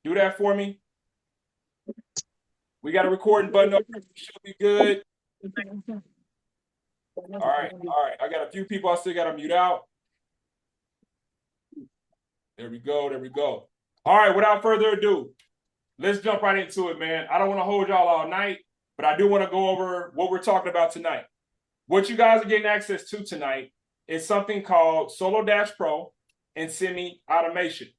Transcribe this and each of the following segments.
Do that for me. We got a recording button up here. Should be good. All right. I got a few people I still got to mute out. There we go. All right, without further ado, let's jump right into it, man. I don't want to hold y'all all night, but I do want to go over what we're talking about tonight. What you guys are getting access to tonight is something called SoloDash Pro and semi-automation,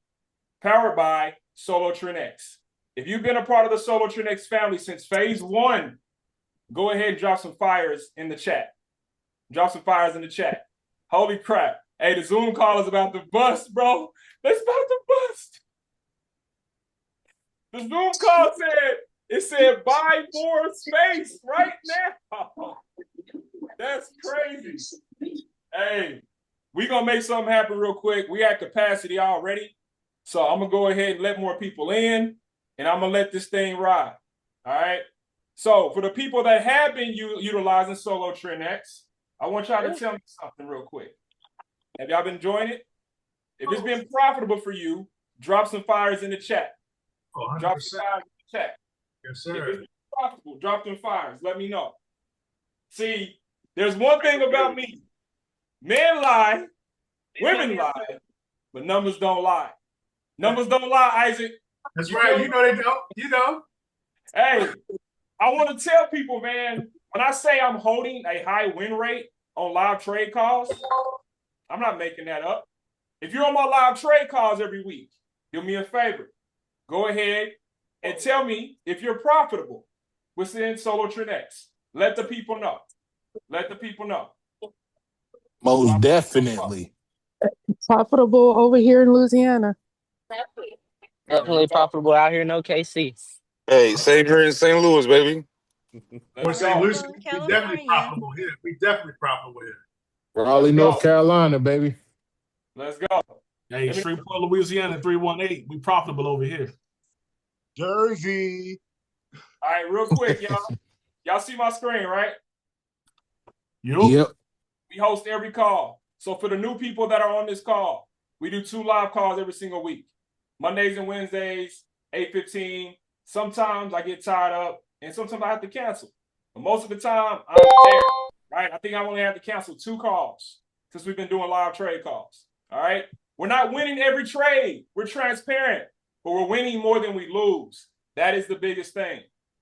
powered by SoloTrendX. If you've been a part of the SoloTrendX family since phase 1, go ahead and drop some fires in the chat. Holy crap. Hey, the Zoom call is about to bust, bro. It's about to bust. The Zoom call said buy more space right now. That's crazy. Hey, we're going to make something happen real quick. We at capacity already. So I'm going to go ahead and let more people in, and I'm going to let this thing ride. All right? So for the people that have been utilizing SoloTrendX, I want y'all to tell me something real quick. Have y'all been enjoying it? If it's been profitable for you, drop some fires in the chat. 100%. Drop some fires in the chat. Yes, sir. If it's been profitable, drop them fires. Let me know. See, there's one thing about me. Men lie, women lie, but numbers don't lie. Numbers don't lie, Isaac. That's right. You know they don't. You know. Hey, I want to tell people, man, when I say I'm holding a high win rate on live trade calls, I'm not making that up. If you're on my live trade calls every week, do me a favor. Go ahead and tell me if you're profitable within SoloTrendX. Let the people know. Most definitely. Profitable over here in Louisiana. Definitely profitable out here in OKC. Hey, same here in St. Louis, baby. We're St. Louis. We definitely profitable here. Raleigh, North Carolina, baby. Let's go. Hey, Shreveport, Louisiana, 318. We profitable over here. Jersey. All right, real quick, y'all. Y'all see my screen, right? Yep. We host every call. So for the new people that are on this call, we do 2 live calls every single week. Mondays and Wednesdays, 8:15. Sometimes I get tied up, and sometimes I have to cancel. But most of the time, I'm there, right? I think I only had to cancel 2 calls since we've been doing live trade calls, all right? We're not winning every trade. We're transparent, but we're winning more than we lose. That is the biggest thing,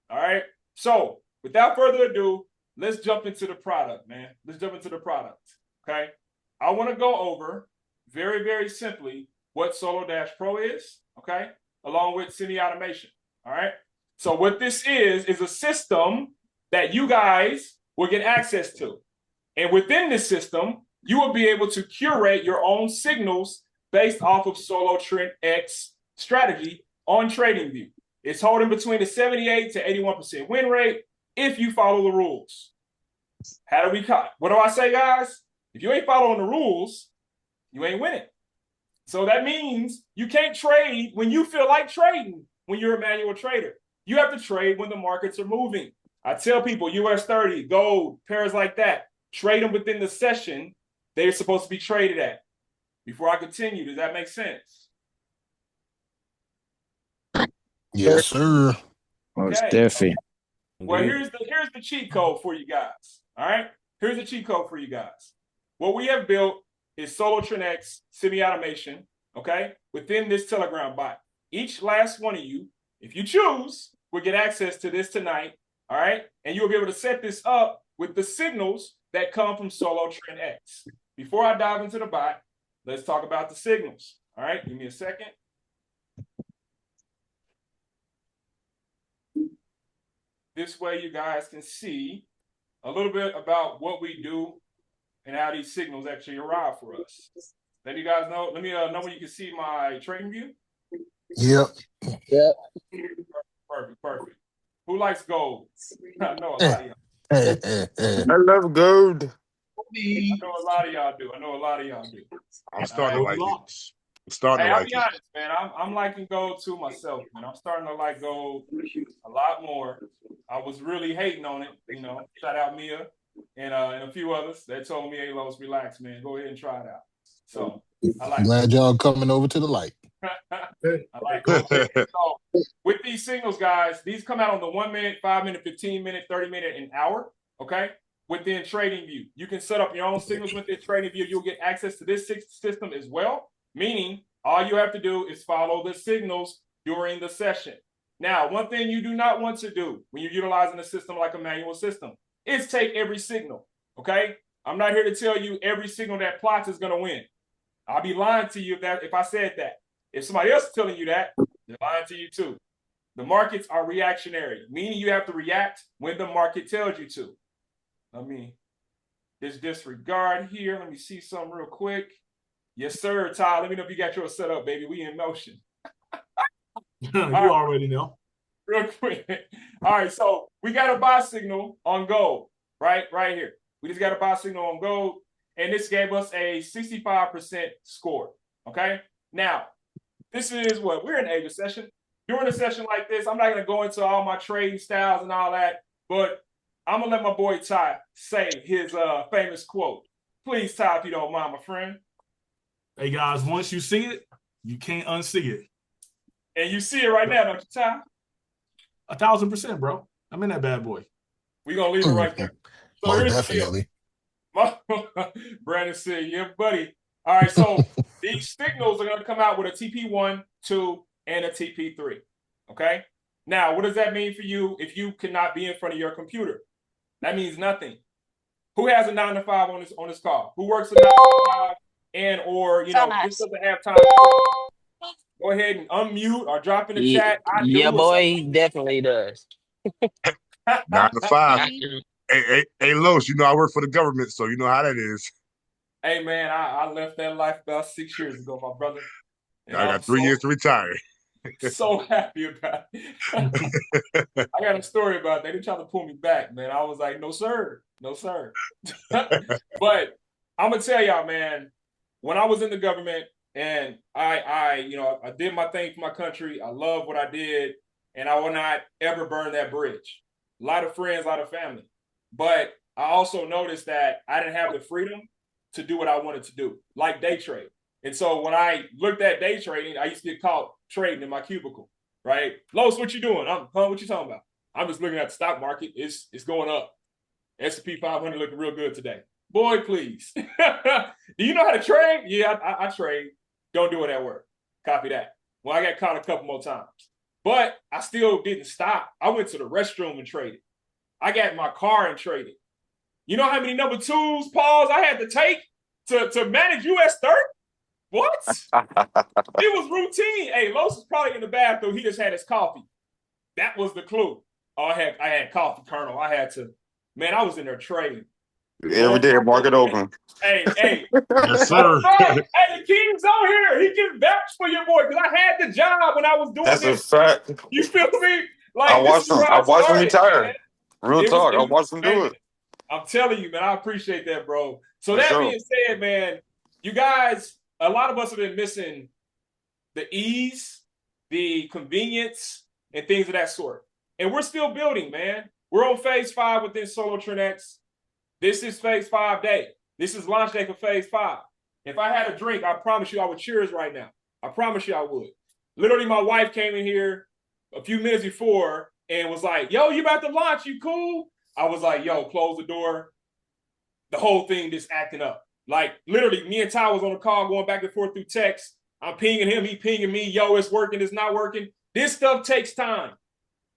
all right? So without further ado, let's jump into the product, man. Let's jump into the product, okay? I want to go over very, very simply what SoloDash Pro is, okay, along with semi-automation, all right? So what this is a system that you guys will get access to. And within this system, you will be able to curate your own signals based off of SoloTrendX strategy on TradingView. It's holding between a 78 to 81% win rate if you follow the rules. What do I say, guys? If you ain't following the rules, you ain't winning. So that means you can't trade when you feel like trading when you're a manual trader. You have to trade when the markets are moving. I tell people US 30, gold, pairs like that, trade them within the session they're supposed to be traded at. Before I continue, does that make sense? Yes, sir. Most Okay. definitely. Well, here's the cheat code for you guys. All right. Here's the cheat code for you guys. What we have built is SoloTrendX semi-automation, okay, within this Telegram bot. Each last one of you, if you choose, will get access to this tonight, all right? And you'll be able to set this up with the signals that come from SoloTrendX. Before I dive into the bot, let's talk about the signals, all right? Give me a second. This way you guys can see a little bit about what we do and how these signals actually arrive for us. Let you guys know. Let me know when you can see my trading view. Yep. Perfect. Who likes gold? I know a lot of y'all. I love gold. I know a lot of y'all do. I'm starting to like it. I'll be honest, man. I'm liking gold too myself, man. I'm starting to like gold a lot more. I was really hating on it, you know. Shout out Mia and a few others that told me, hey, Los, relax, man. Go ahead and try it out. So I like Glad y'all coming over to the light. I like it. So with these signals, guys, these come out on the 1 minute, 5 minute, 15 minute, 30 minute, and hour. Okay. Within TradingView, you can set up your own signals within TradingView. You'll get access to this system as well. Meaning, all you have to do is follow the signals during the session. Now, one thing you do not want to do when you're utilizing a system like a manual system is take every signal. Okay. I'm not here to tell you every signal that plots is going to win. I'll be lying to you if I said that. If somebody else is telling you that, they're lying to you too. The markets are reactionary, meaning you have to react when the market tells you to. I mean, this disregard here. Let me see something real quick. Yes, sir, Ty. Let me know if you got yours set up, baby. We in motion. You already know. Real quick. All right, so we got a buy signal on gold, right here. We just got a buy signal on gold, and this gave us a 65% score, okay? Now, this is what? We're in Asia session. During a session like this, I'm not going to go into all my trading styles and all that, but I'm going to let my boy Ty say his famous quote. Please, Ty, if you don't mind, my friend. Hey, guys, once you see it, you can't unsee it. And you see it right now, don't you, Ty? 1,000%, bro. I'm in that bad boy. We're going to leave it right there. So most definitely. Brandon said, yeah, buddy. All right, so these signals are going to come out with a TP1, 2, and a TP3, okay? Now, what does that mean for you if you cannot be in front of your computer? That means nothing. Who has a 9 to 5 on this call? Who works a 9 to 5 and or, you know, just doesn't have time? Go ahead and unmute or drop in the chat. Yeah, boy, he definitely does. 9 to 5. Hey, Los, you know I work for the government, so you know how that is. Hey, man, I left that life about 6 years ago, my brother. And I got 3 years to retire. So happy about it. I got a story about that. They tried to pull me back, man. I was like, no, sir. No, sir. But I'm going to tell y'all, man, when I was in the government and I did my thing for my country, I love what I did, and I will not ever burn that bridge. A lot of friends, a lot of family. But I also noticed that I didn't have the freedom to do what I wanted to do, like day trade. And so when I looked at day trading, I used to get caught trading in my cubicle, right? Los, what you doing? What you talking about? I'm just looking at the stock market. It's going up. S&P 500 looking real good today. Boy, please. Do you know how to trade? Yeah, I trade. Don't do it at work. Copy that. Well, I got caught a couple more times. But I still didn't stop. I went to the restroom and traded. I got in my car and traded. You know how many number twos, Pauls I had to take to manage US 30? What? It was routine. Hey, Los was probably in the bathroom. He just had his coffee. That was the clue. Oh, I had coffee, Colonel. I had to. Man, I was in there trading. Every day, market open. Hey. Yes, sir. Hey, the king's on here. He can vouch for your boy because I had the job when I was doing That's this. a fact. You feel me? Like I watched him retire. Man. Real talk. I watched him do it. I'm telling you, man, I appreciate that, bro. So that being said, man, you guys, a lot of us have been missing the ease, the convenience, and things of that sort. And we're still building, man. We're on phase 5 within SoloTrendX. This is phase 5 day. This is launch day for phase 5. If I had a drink, I promise you I would cheers right now. I promise you I would. Literally, my wife came in here a few minutes before and was like, yo, you about to launch? You cool? I was like, yo, close the door. The whole thing just acting up. Like, literally, me and Ty was on the call going back and forth through text. I'm pinging him. He pinging me. Yo, it's working. It's not working. This stuff takes time.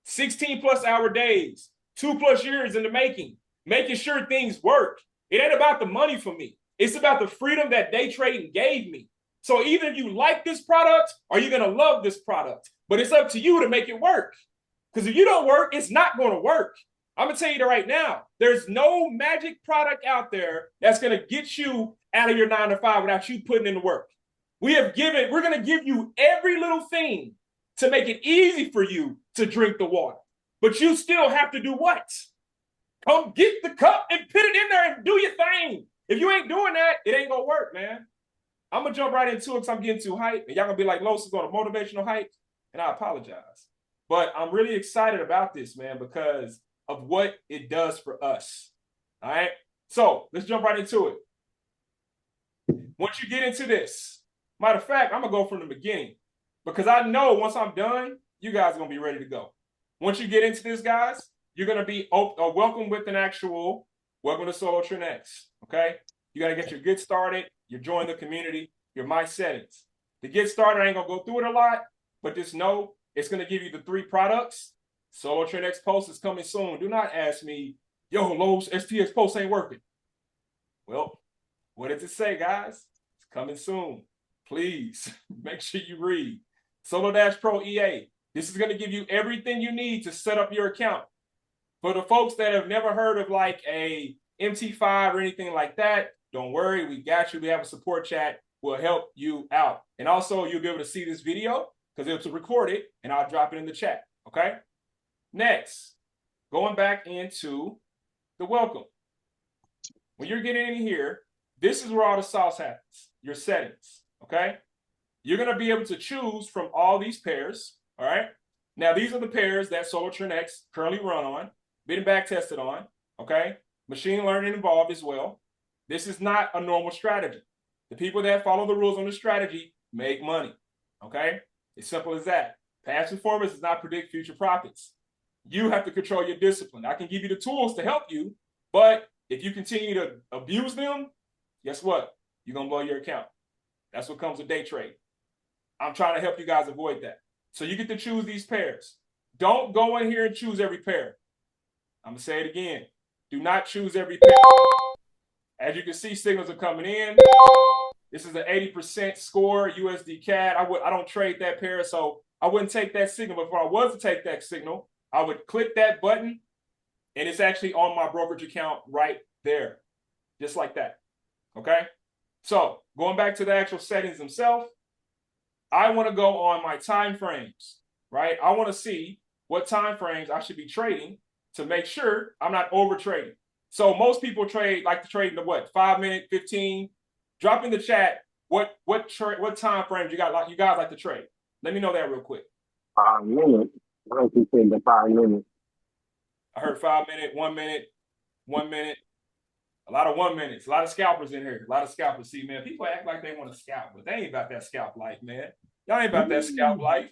16+ hour days. 2+ years in the making. Making sure things work. It ain't about the money for me. It's about the freedom that day trading gave me. So either you like this product or you're going to love this product. But it's up to you to make it work. Because if you don't work, it's not going to work. I'm going to tell you that right now. There's no magic product out there that's going to get you out of your 9 to 5 without you putting in the work. We're going to give you every little thing to make it easy for you to drink the water. But you still have to do what? Come get the cup and put it in there and do your thing. If you ain't doing that, it ain't going to work, man. I'm going to jump right into it because I'm getting too hyped. And y'all going to be like, Los is going to motivational hype. And I apologize. But I'm really excited about this, man, because of what it does for us. All right. So let's jump right into it. Once you get into this, matter of fact, I'm going to go from the beginning. because I know once I'm done, you guys are going to be ready to go. Once you get into this, guys, you're going to be welcome with an actual welcome to SoloTrend X, okay? You got to get your get started, you join the community, your my settings. To get started, I ain't going to go through it a lot, but just know it's going to give you the 3 products. SoloTrend X Post is coming soon. Do not ask me, yo, Lowe's STX Post ain't working. Well, what does it say, guys? It's coming soon. Please make sure you read. SoloDash Pro EA. This is going to give you everything you need to set up your account. For the folks that have never heard of like a MT5 or anything like that, don't worry, we got you. We have a support chat. We'll help you out. And also, you'll be able to see this video because it's recorded, and I'll drop it in the chat, okay? Next, going back into the welcome. When you're getting in here, this is where all the sauce happens, your settings, okay? You're going to be able to choose from all these pairs, all right? Now, these are the pairs that SoloTrend X currently run on, been back tested on, okay? Machine learning involved as well. This is not a normal strategy. The people that follow the rules on the strategy make money, okay? It's simple as that. Past performance does not predict future profits. You have to control your discipline. I can give you the tools to help you, but if you continue to abuse them, guess what? You're going to blow your account. That's what comes with day trade. I'm trying to help you guys avoid that. So you get to choose these pairs. Don't go in here and choose every pair. I'm going to say it again. Do not choose every pair. As you can see, signals are coming in. This is an 80% score USD CAD. I don't trade that pair, so I wouldn't take that signal. But if I was to take that signal, I would click that button, and it's actually on my brokerage account right there, just like that, okay? So going back to the actual settings themselves, I want to go on my time frames, right? I want to see what time frames I should be trading to make sure I'm not over trading. So most people like to trade in the what? 5 minute, 15. Drop in the chat what time frames you guys like to trade. Let me know that real quick. 5 minutes. I don't think the 5 minutes. I heard 5 minute, 1 minute, 1 minute. A lot of 1 minutes. A lot of scalpers in here. A lot of scalpers. See, man, people act like they want to scalp, but they ain't about that scalp life, man. Y'all ain't about that scalp life.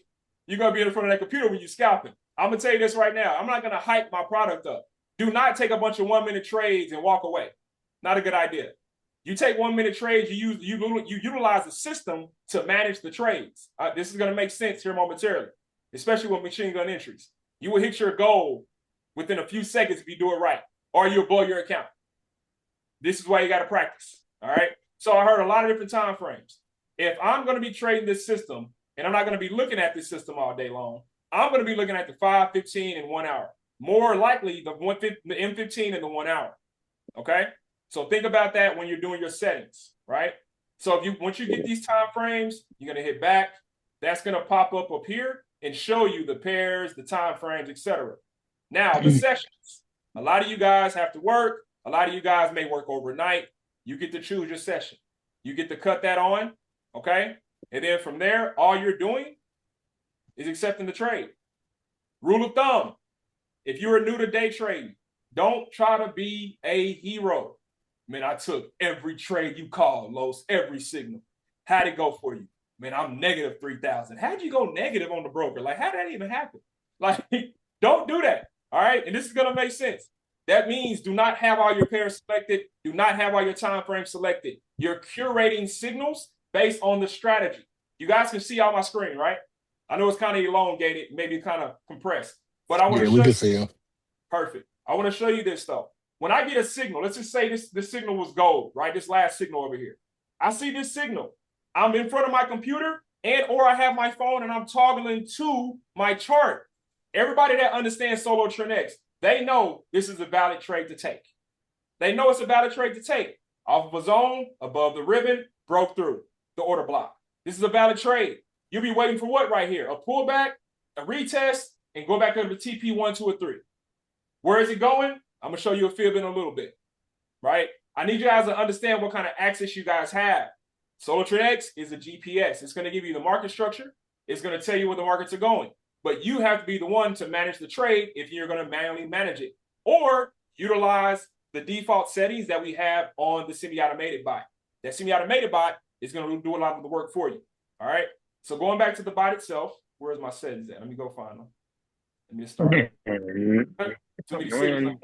You're going to be in front of that computer when you're scalping. I'm going to tell you this right now. I'm not going to hype my product up. Do not take a bunch of 1 minute trades and walk away. Not a good idea. You take 1 minute trades, you utilize the system to manage the trades. This is going to make sense here momentarily, especially with machine gun entries. You will hit your goal within a few seconds if you do it right, or you'll blow your account. This is why you got to practice, all right? So I heard a lot of different time frames. If I'm going to be trading this system, and I'm not going to be looking at this system all day long, I'm going to be looking at the 5, 15, and 1 hour. More likely the M15 and the 1 hour, okay? So think about that when you're doing your settings, right? So once you get these time frames, you're going to hit back. That's going to pop up here and show you the pairs, the time frames, etc. Now, the sessions. A lot of you guys have to work. A lot of you guys may work overnight. You get to choose your session. You get to cut that on, okay? And then from there, all you're doing is accepting the trade. Rule of thumb, if you're new to day trading, don't try to be a hero. Man, I took every trade you called, Los, every signal. How'd it go for you? Man, I'm negative 3,000. How'd you go negative on the broker? Like, how'd that even happen? Like, don't do that, all right? And this is going to make sense. That means do not have all your pairs selected. Do not have all your time frames selected. You're curating signals based on the strategy. You guys can see on my screen, right? I know it's kind of elongated, maybe kind of compressed, but I want to show you. We can see them. Perfect. I want to show you this, though. When I get a signal, let's just say this signal was gold, right? This last signal over here. I see this signal. I'm in front of my computer or I have my phone and I'm toggling to my chart. Everybody that understands SoloTrend X, they know this is a valid trade to take. They know it's a valid trade to take. Off of a zone, above the ribbon, broke through the order block. This is a valid trade. You'll be waiting for what right here? A pullback, a retest, and go back over to TP1, 2, or 3. Where is it going? I'm going to show you a fib in a little bit, right? I need you guys to understand what kind of access you guys have. SoloTrend X is a GPS. It's going to give you the market structure. It's going to tell you where the markets are going. But you have to be the one to manage the trade if you're going to manually manage it. Or utilize the default settings that we have on the semi-automated bot. That semi-automated bot is going to do a lot of the work for you, all right? So going back to the bot itself, where's my settings at? Let me go find them. Let me start. Too many settings.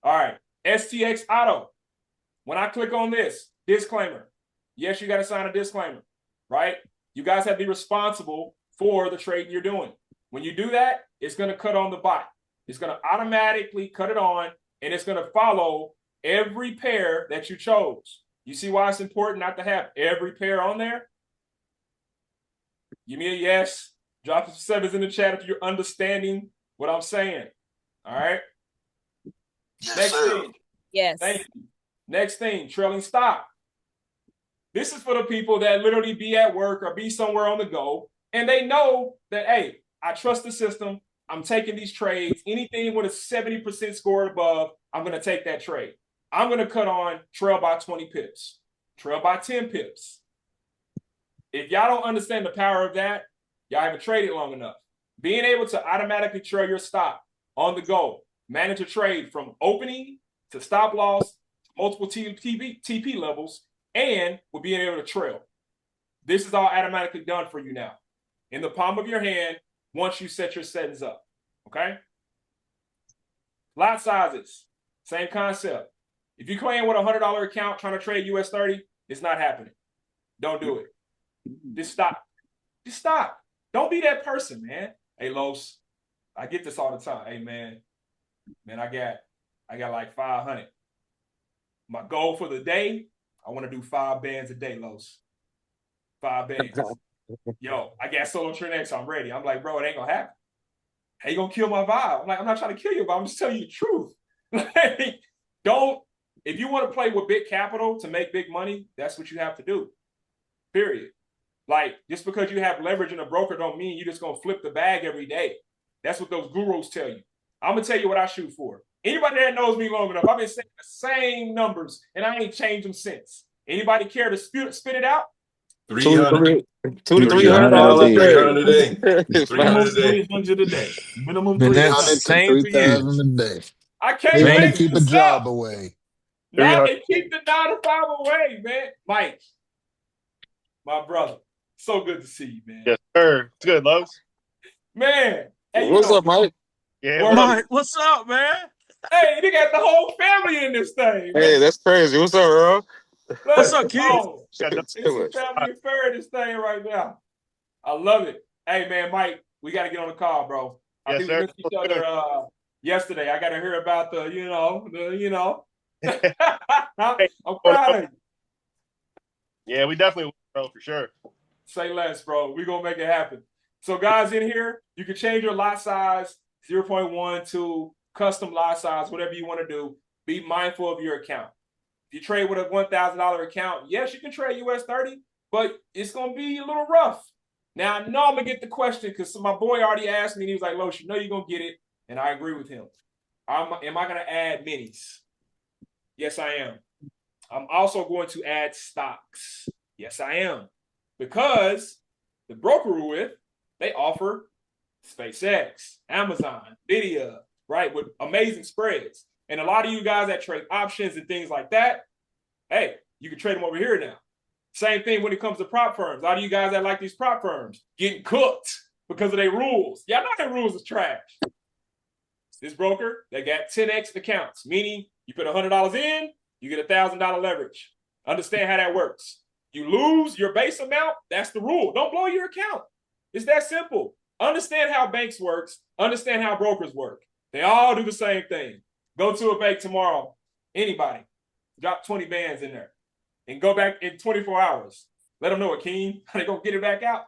All right, STX Auto. When I click on this, disclaimer. Yes, you got to sign a disclaimer, right? You guys have to be responsible for the trade you're doing. When you do that, it's going to cut on the bot. It's going to automatically cut it on, and it's going to follow every pair that you chose. You see why it's important not to have every pair on there? Give me a yes. Drop some sevens in the chat if you're understanding what I'm saying. All right? Yes, Next sir. thing. Yes. Thank you. Next thing, trailing stop. This is for the people that literally be at work or be somewhere on the go, and they know that, hey, I trust the system. I'm taking these trades. Anything with a 70% score above, I'm going to take that trade. I'm going to cut on trail by 20 pips, trail by 10 pips. If y'all don't understand the power of that, y'all haven't traded long enough. Being able to automatically trail your stop on the go, manage a trade from opening to stop loss, multiple TP levels, and with being able to trail. This is all automatically done for you now. In the palm of your hand, once you set your settings up, okay? Lot sizes, same concept. If you come in with a $100 account trying to trade US 30, it's not happening. Don't do it. Just stop. Just stop. Don't be that person, man. Hey, Los, I get this all the time. Hey, man, I got like 500. My goal for the day, I want to do 5 bands a day, Los. 5 bands. Yo, I got Solo Trend X. I'm ready. I'm like, bro, it ain't gonna happen. How you gonna kill my vibe? I'm like, I'm not trying to kill you, but I'm just telling you the truth. Like, don't. If you want to play with big capital to make big money, that's what you have to do. Period. Like, just because you have leverage in a broker don't mean you're just gonna flip the bag every day. That's what those gurus tell you. I'm gonna tell you what I shoot for. Anybody that knows me long enough, I've been saying the same numbers, and I ain't changed them since. Anybody care to spit it out? 300. $200 to $300 $300 a day. 300 a day. 300 a day. Minimum Been 300. at it to Same for you. 3,000 a day. I can't Trying to make keep a this job up. away. Now they keep the 9 to 5 away, man. Mike, my brother, so good to see you, man. Yes, sir. It's good, Los. Man, hey, What's up, Mike? Yeah, Mike, what's up, man? Hey, they got the whole family in this thing. Man. Hey, that's crazy. What's up, Earl? What's up, kid? It's a family affair in this thing right now. I love it. Hey, man, Mike, we got to get on the call, bro. I think we missed each other yesterday. I got to hear about the. I'm proud of you. Yeah, we definitely will, bro, for sure. Say less, bro. We're going to make it happen. So, guys in here, you can change your lot size 0.1 to custom lot size, whatever you want to do. Be mindful of your account. If you trade with a $1,000 account, yes, you can trade US 30, but it's going to be a little rough. Now, I know I'm going to get the question because my boy already asked me, and he was like, Los, you know you're going to get it, and I agree with him. Am I going to add minis? Yes, I am. I'm also going to add stocks. Yes, I am. Because the broker we're with, they offer SpaceX, Amazon, Nvidia, right, with amazing spreads. And a lot of you guys that trade options and things like that, hey, you can trade them over here now. Same thing when it comes to prop firms. A lot of you guys that like these prop firms getting cooked because of their rules. Y'all know their rules is trash. This broker, they got 10x accounts, meaning you put $100 in, you get $1,000 leverage. Understand how that works. You lose your base amount, that's the rule. Don't blow your account. It's that simple. Understand how banks works. Understand how brokers work. They all do the same thing. Go to a bank tomorrow. Anybody. Drop 20 bands in there. And go back in 24 hours. Let them know, Akeem, how they going to get it back out.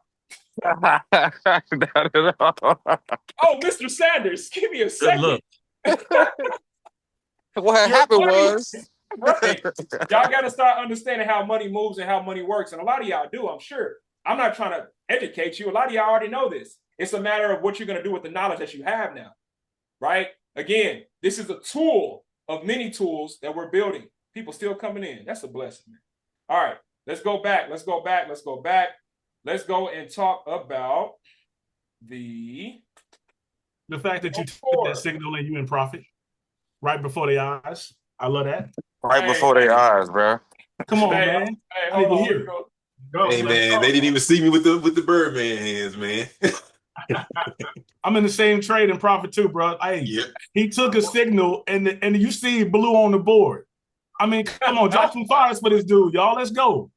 Not at all. Oh, Mr. Sanders, give me a second. What happened was... Right. Y'all got to start understanding how money moves and how money works. And a lot of y'all do, I'm sure. I'm not trying to educate you. A lot of y'all already know this. It's a matter of what you're going to do with the knowledge that you have now. Right? Again, this is a tool of many tools that we're building. People still coming in. That's a blessing, man. All right. Let's go back. Let's go and talk about the fact that you took that signal and you in profit right before their eyes. I love that. Right before their eyes, bro. Come on, man. Hey, hold on. Go. Hey Let's man, go. they didn't even see me with the Birdman hands, man. I'm in the same trade and profit too, bro. Hey, Yep. he took a signal and you see blue on the board. I mean, come on, drop some fires for this dude, y'all. Let's go.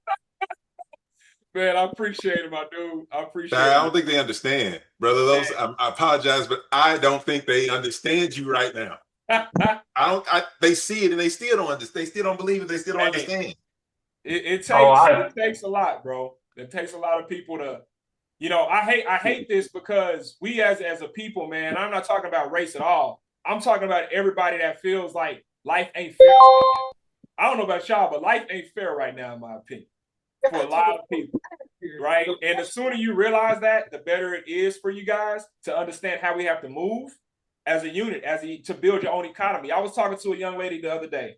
Man, I appreciate it, my dude. I appreciate I it. don't think they understand, brother. Those I apologize, but I don't think they understand you right now. They see it and they still don't understand. They still don't believe it. They still don't understand. It takes a lot, bro. It takes a lot of people to, I hate this because we as a people, man, I'm not talking about race at all. I'm talking about everybody that feels like life ain't fair. I don't know about y'all, but life ain't fair right now, in my opinion, for a lot of people, right? And the sooner you realize that, the better it is for you guys to understand how we have to move as a unit, to build your own economy. I was talking to a young lady the other day,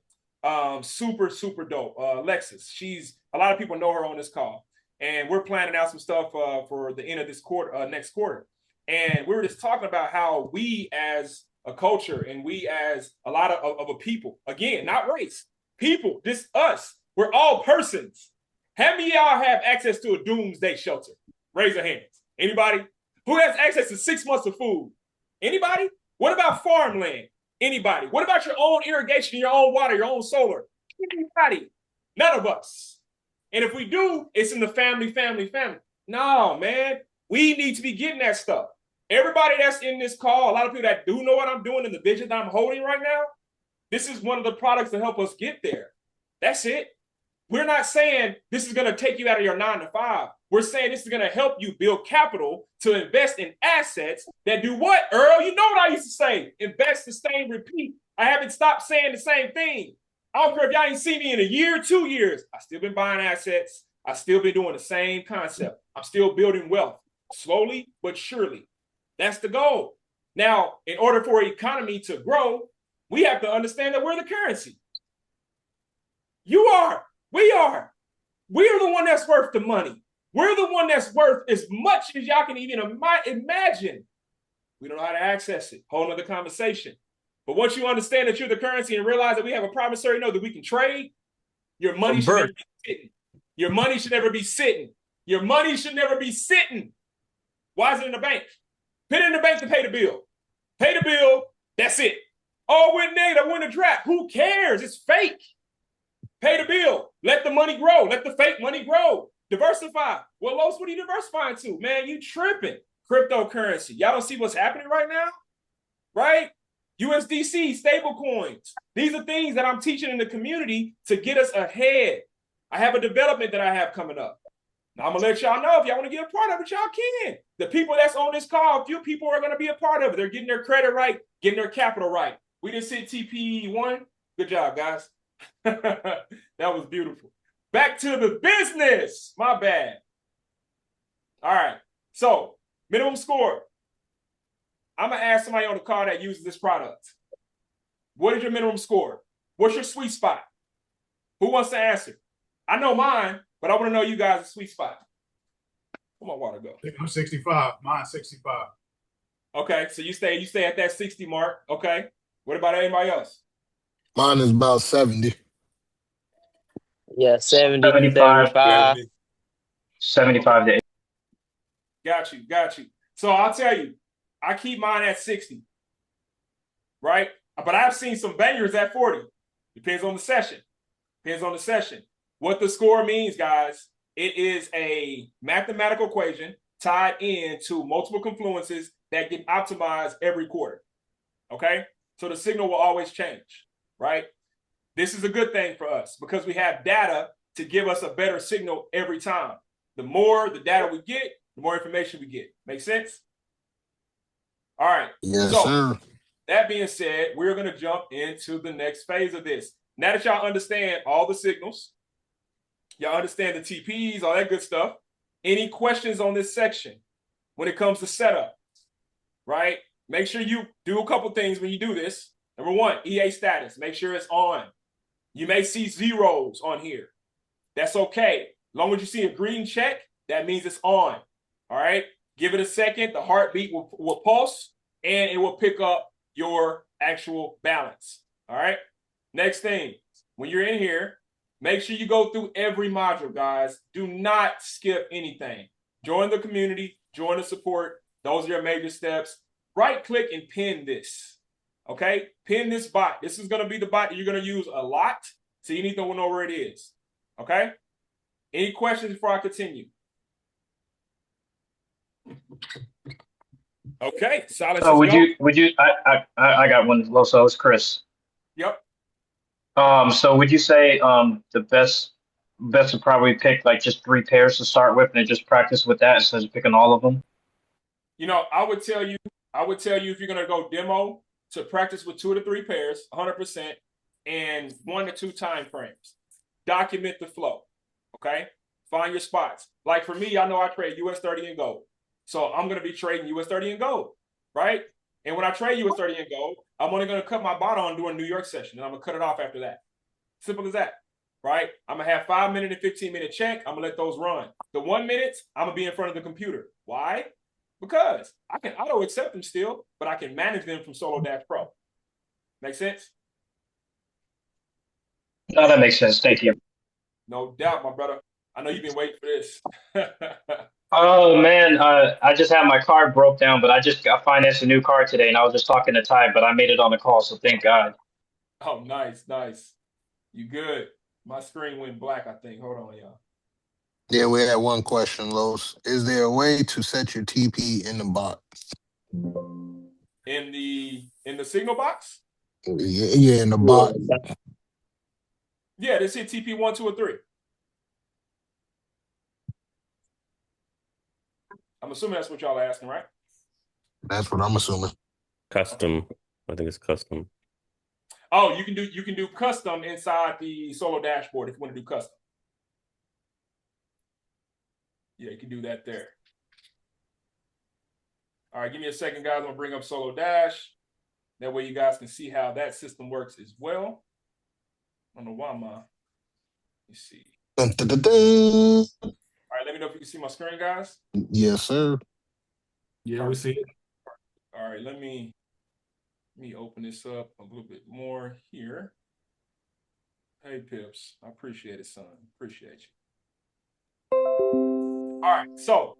super, super dope, Lexus. A lot of people know her on this call. And we're planning out some stuff for the end of this quarter, next quarter. And we were just talking about how we as a culture and we as a lot of a people, again, not race, people, just us, we're all persons. How many of y'all have access to a doomsday shelter? Raise your hands. Anybody? Who has access to 6 months of food? Anybody? What about farmland? Anybody? What about your own irrigation, your own water, your own solar? Anybody? None of us. And if we do, it's in the family. No, man. We need to be getting that stuff. Everybody that's in this call, a lot of people that do know what I'm doing and the vision that I'm holding right now, this is one of the products to help us get there. That's it. We're not saying this is going to take you out of your 9 to 5. We're saying this is going to help you build capital to invest in assets that do what, Earl? You know what I used to say. Invest, sustain, repeat. I haven't stopped saying the same thing. I don't care if y'all ain't seen me in a year, 2 years. I still been buying assets. I still been doing the same concept. I'm still building wealth, slowly but surely. That's the goal. Now, in order for an economy to grow, we have to understand that we're the currency. You are. We are. We're the one that's worth the money. We're the one that's worth as much as y'all can even imagine. We don't know how to access it. Whole nother conversation. But once you understand that you're the currency and realize that we have a promissory note that we can trade, your money should never be sitting. Your money should never be sitting. Your money should never be sitting. Why is it in the bank? Put it in the bank to pay the bill. Pay the bill. That's it. Oh, we're negative. We're in a draft. Who cares? It's fake. Pay the bill. Let the money grow. Let the fake money grow. Diversify. Well, Los, what are you diversifying to? Man, you tripping. Cryptocurrency. Y'all don't see what's happening right now? Right? USDC, stable coins. These are things that I'm teaching in the community to get us ahead. I have a development that I have coming up. Now, I'm going to let y'all know if y'all want to get a part of it, y'all can. The people that's on this call, a few people are going to be a part of it. They're getting their credit right, getting their capital right. We just hit TP1. Good job, guys. That was beautiful. Back to the business. My bad. All right. So, minimum score. I'm going to ask somebody on the call that uses this product. What is your minimum score? What's your sweet spot? Who wants to answer? I know mine, but I want to know you guys' sweet spot. Where my water go? I'm 65. Mine's 65. Okay, so you stay at that 60 mark. Okay. What about anybody else? Mine is about 70. Yeah, 70, 75. 75. 75 to 80. Got you. So I'll tell you, I keep mine at 60. Right? But I've seen some bangers at 40. Depends on the session. What the score means, guys, it is a mathematical equation tied into multiple confluences that get optimized every quarter. Okay? So the signal will always change, right? This is a good thing for us because we have data to give us a better signal every time. The more the data we get, the more information we get. Make sense? All right. Yes, so, sir. That being said, we're going to jump into the next phase of this. Now that y'all understand all the signals, y'all understand the TPs, all that good stuff. Any questions on this section when it comes to setup, right? Make sure you do a couple things when you do this. Number one, EA status. Make sure it's on. You may see zeros on here. That's okay. As long as you see a green check, that means it's on. All right? Give it a second. The heartbeat will pulse, and it will pick up your actual balance. All right? Next thing, when you're in here, Make sure you go through every module, guys. Do not skip anything. Join the community, join the support. Those are your major steps. Right-click and pin this, okay? Pin this bot. This is going to be the bot that you're going to use a lot, so you need to know where it is, okay? Any questions before I continue? Okay, silence. So I got one. So it's Chris. Yep. So would you say the best to probably pick like just 3 pairs to start with and then just practice with that instead of picking all of them? You know, I would tell you if you're gonna go demo to practice with 2 to 3 pairs, 100%, and 1 to 2 time frames. Document the flow. Okay, find your spots. Like for me, I know I trade US30 in gold, so I'm gonna be trading US30 in gold, right? And when I trade US30 in gold, I'm only gonna cut my bot on during New York session, and I'm gonna cut it off after that. Simple as that, right? I'm gonna have 5-minute and 15-minute check. I'm gonna let those run. The 1 minute, I'm gonna be in front of the computer. Why? Because I can auto accept them still, but I can manage them from SoloDash Pro. Make sense? No, that makes sense. Thank you. No doubt, my brother. I know you've been waiting for this. Oh man, I just had my card broke down, but I financed a new car today, and I was just talking to Ty, but I made it on the call, so thank God. Oh, nice, nice. You good? My screen went black, I think. Hold on, y'all. Yeah, we had one question, Los. Is there a way to set your TP in the bot? In the signal box? Yeah, in the bot. Yeah, this hit TP 1, 2, or 3. I'm assuming that's what y'all are asking, right? That's what I'm assuming. Custom. I think it's custom. Oh, you can do custom inside the Solo dashboard if you want to do custom. Yeah, you can do that there. All right, give me a second, guys. I'm gonna bring up SoloDash. That way you guys can see how that system works as well. I don't know why let me see. Dun, dun, dun, dun. All right, let me know if you can see my screen, guys. Yes, sir. Yeah, we see it. All right, let me open this up a little bit more here. Hey, Pips, I appreciate it, son. Appreciate you. All right, so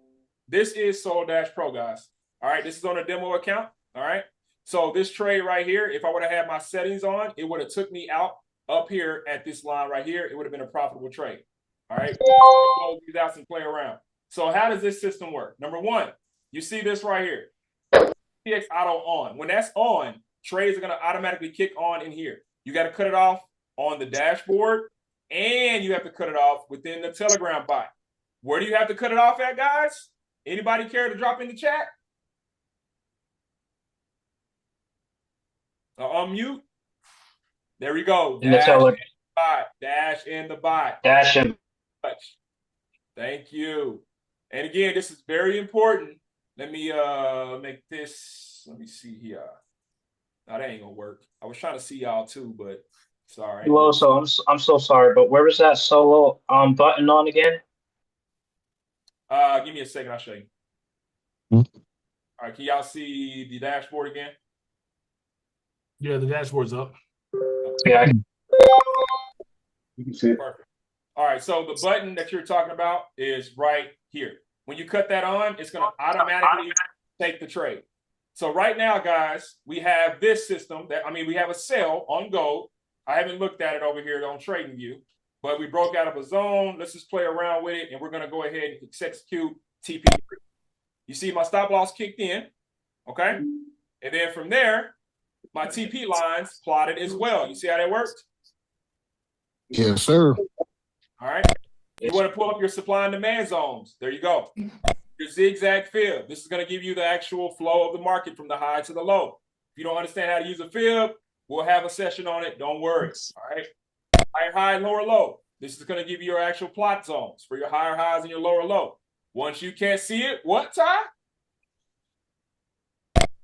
this is SoloDash Pro, guys. All right, this is on a demo account. All right, so this trade right here, if I would have had my settings on, it would have took me out up here at this line right here. It would have been a profitable trade. All right, close these out and play around. So how does this system work? Number one, you see this right here, STX Auto on. When that's on, trades are going to automatically kick on in here. You got to cut it off on the dashboard, and you have to cut it off within the Telegram bot. Where do you have to cut it off at, guys? Anybody care to drop in the chat? Unmute. There we go. Dash in the bot. Dash in the bot. Dash in. Thank you. And again, this is very important. Let me make this. Let me see here. Now that ain't gonna work. I was trying to see y'all too, but sorry. Well, so I'm so sorry, but where is that solo button on again? Give me a second. I'll show you. Hmm? All right, can y'all see the dashboard again? Yeah, the dashboard's up. Yeah. You can see it. Perfect. All right, so the button that you're talking about is right here. When you cut that on, it's going to automatically take the trade. So right now, guys, we have this system we have a sell on gold. I haven't looked at it over here on TradingView, but we broke out of a zone. Let's just play around with it, and we're going to go ahead and execute TP3. You see my stop loss kicked in, okay? And then from there, my TP lines plotted as well. You see how that works? Yes, sir. All right. You want to pull up your supply and demand zones. There you go. Your zigzag fib. This is going to give you the actual flow of the market from the high to the low. If you don't understand how to use a fib, we'll have a session on it. Don't worry. All right. Higher high, lower low. This is going to give you your actual plot zones for your higher highs and your lower low. Once you can't see it, what, Ty?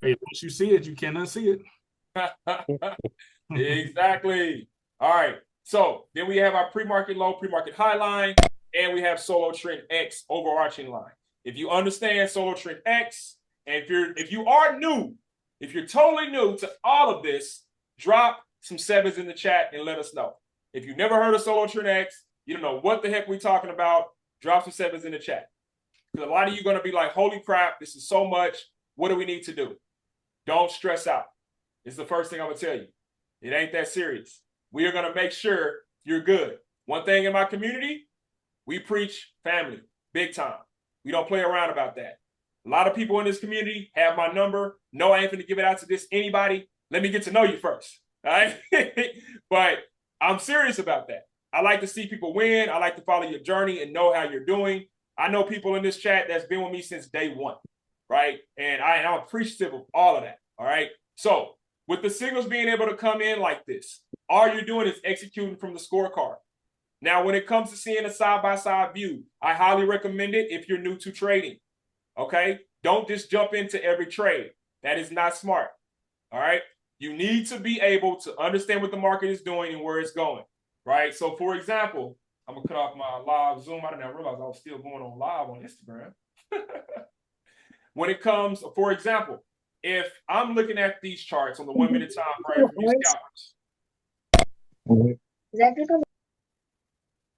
Hey, once you see it, you can't unsee it. Exactly. All right. So then we have our pre-market low, pre-market high line, and we have Solo Trend X overarching line. If you understand Solo Trend X, and if you are new, if you're totally new to all of this, drop some sevens in the chat and let us know. If you've never heard of SoloTrend X, you don't know what the heck we're talking about, drop some sevens in the chat. Because a lot of you are going to be like, holy crap, this is so much. What do we need to do? Don't stress out. It's the first thing I'm going to tell you. It ain't that serious. We are going to make sure you're good. One thing in my community, we preach family, big time. We don't play around about that. A lot of people in this community have my number. No, I ain't going to give it out to this anybody. Let me get to know you first. All right? But I'm serious about that. I like to see people win. I like to follow your journey and know how you're doing. I know people in this chat that's been with me since day one, right? And I'm appreciative of all of that, all right? So with the signals being able to come in like this, all you're doing is executing from the scorecard. Now, when it comes to seeing a side-by-side view, I highly recommend it if you're new to trading, okay? Don't just jump into every trade. That is not smart, all right? You need to be able to understand what the market is doing and where it's going, right? So, for example, I'm going to cut off my live Zoom. I didn't realize I was still going on live on Instagram. When it comes, for example, if I'm looking at these charts on the 1 minute time frame from you scalpers.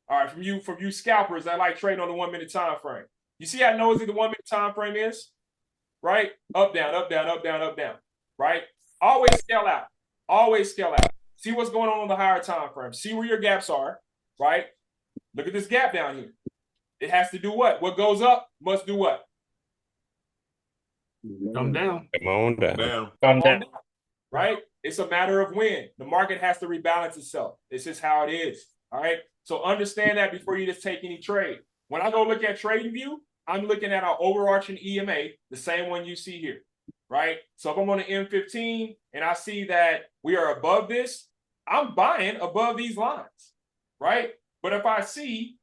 All right, from you scalpers that like trading on the 1 minute time frame. You see how noisy the 1 minute time frame is? Right? Up, down, up, down, up, down, up, down. Right? Always scale out. Always scale out. See what's going on the higher time frame. See where your gaps are. Right? Look at this gap down here. It has to do what? What goes up must do what? Come down. Come on down. Come down. Right? It's a matter of when. The market has to rebalance itself. This is how it is. All right? So understand that before you just take any trade. When I go look at TradingView, I'm looking at our overarching EMA, the same one you see here. Right? So if I'm on the M15 and I see that we are above this, I'm buying above these lines. Right? But if I see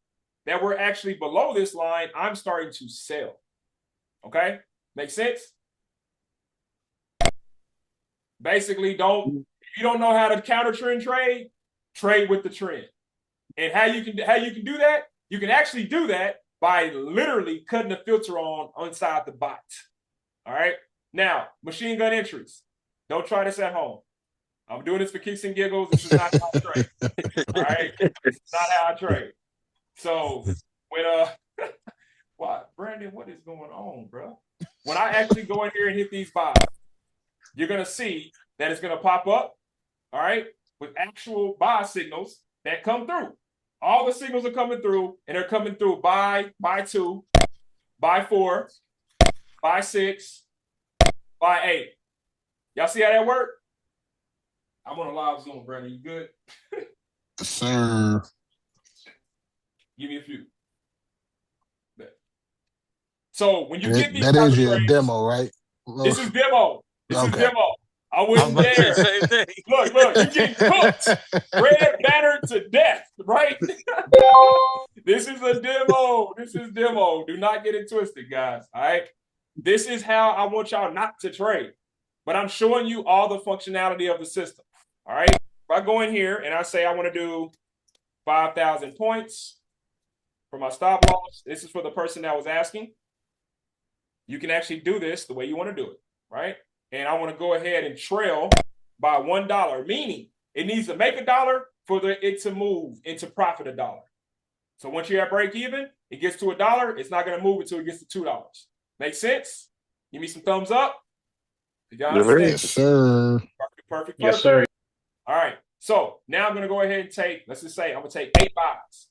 that we're actually below this line, I'm starting to sell. Okay? Make sense? Basically, if you don't know how to counter trend trade with the trend. And how you can do that? You can actually do that by literally cutting the filter on inside the bot. All right. Now, machine gun entries. Don't try this at home. I'm doing this for kicks and giggles. This is not how I trade. All right. This is not how I trade. So when what, Brandon, what is going on, bro? When I actually go in here and hit these buys, you're gonna see that it's gonna pop up, all right, with actual buy signals that come through. All the signals are coming through, and they're coming through buy 2, buy 4, buy 6, buy 8. Y'all see how that work? I'm on a live Zoom, Brandon. You good? Yes, sir. Give me a few. So when you get these that is your trades, demo, right? This is demo. This is demo. I was wouldn't dare. same thing. Look, you're getting cooked. Red battered to death, right? This is a demo. This is demo. Do not get it twisted, guys. All right. This is how I want y'all not to trade. But I'm showing you all the functionality of the system. All right. If I go in here and I say I want to do 5,000 points for my stop loss, this is for the person that was asking. You can actually do this the way you want to do it, right? And I want to go ahead and trail by $1, meaning it needs to make $1 for it to move into profit $1. So once you're at break even, it gets to $1. It's not going to move until it gets to $2. Make sense? Give me some thumbs up. You got it? Yes, sir. Perfect. Yes, sir. All right. So now I'm going to go ahead and take, let's just say I'm going to take 8 buys.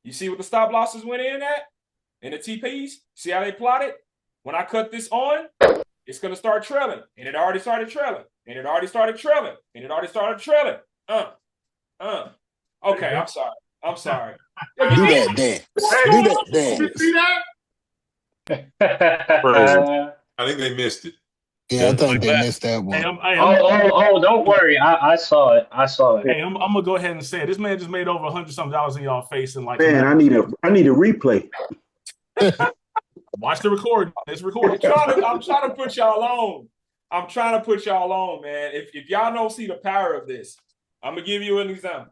You see what the stop losses went in at? And the TPs? See how they plotted? When I cut this on, it's going to start trailing. And it already started trailing. And it already started trailing. And it already started trailing. Okay, I'm sorry. I'm sorry. Do that dance. Do that dance. You see that? I think they missed it. Yeah, I think they missed that one. Don't worry. I saw it. Hey, I'm gonna go ahead and say it. This man just made over $100-something in y'all face in like. Man, I need a replay. Watch the recording. It's recorded. I'm trying to put y'all on. I'm trying to put y'all on, man. If y'all don't see the power of this, I'm gonna give you an example.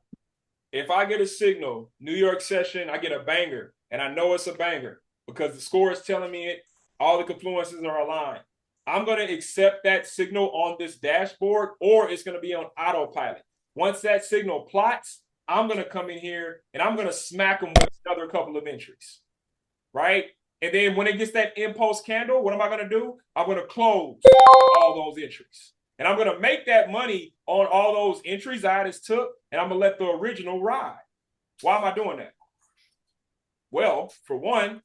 If I get a signal, New York session, I get a banger, and I know it's a banger because the score is telling me it. All the confluences are aligned. I'm going to accept that signal on this dashboard, or it's going to be on autopilot. Once that signal plots, I'm going to come in here and I'm going to smack them with another couple of entries, right? And then when it gets that impulse candle, what am I going to do? I'm going to close all those entries. And I'm going to make that money on all those entries I just took, and I'm going to let the original ride. Why am I doing that? Well, for one,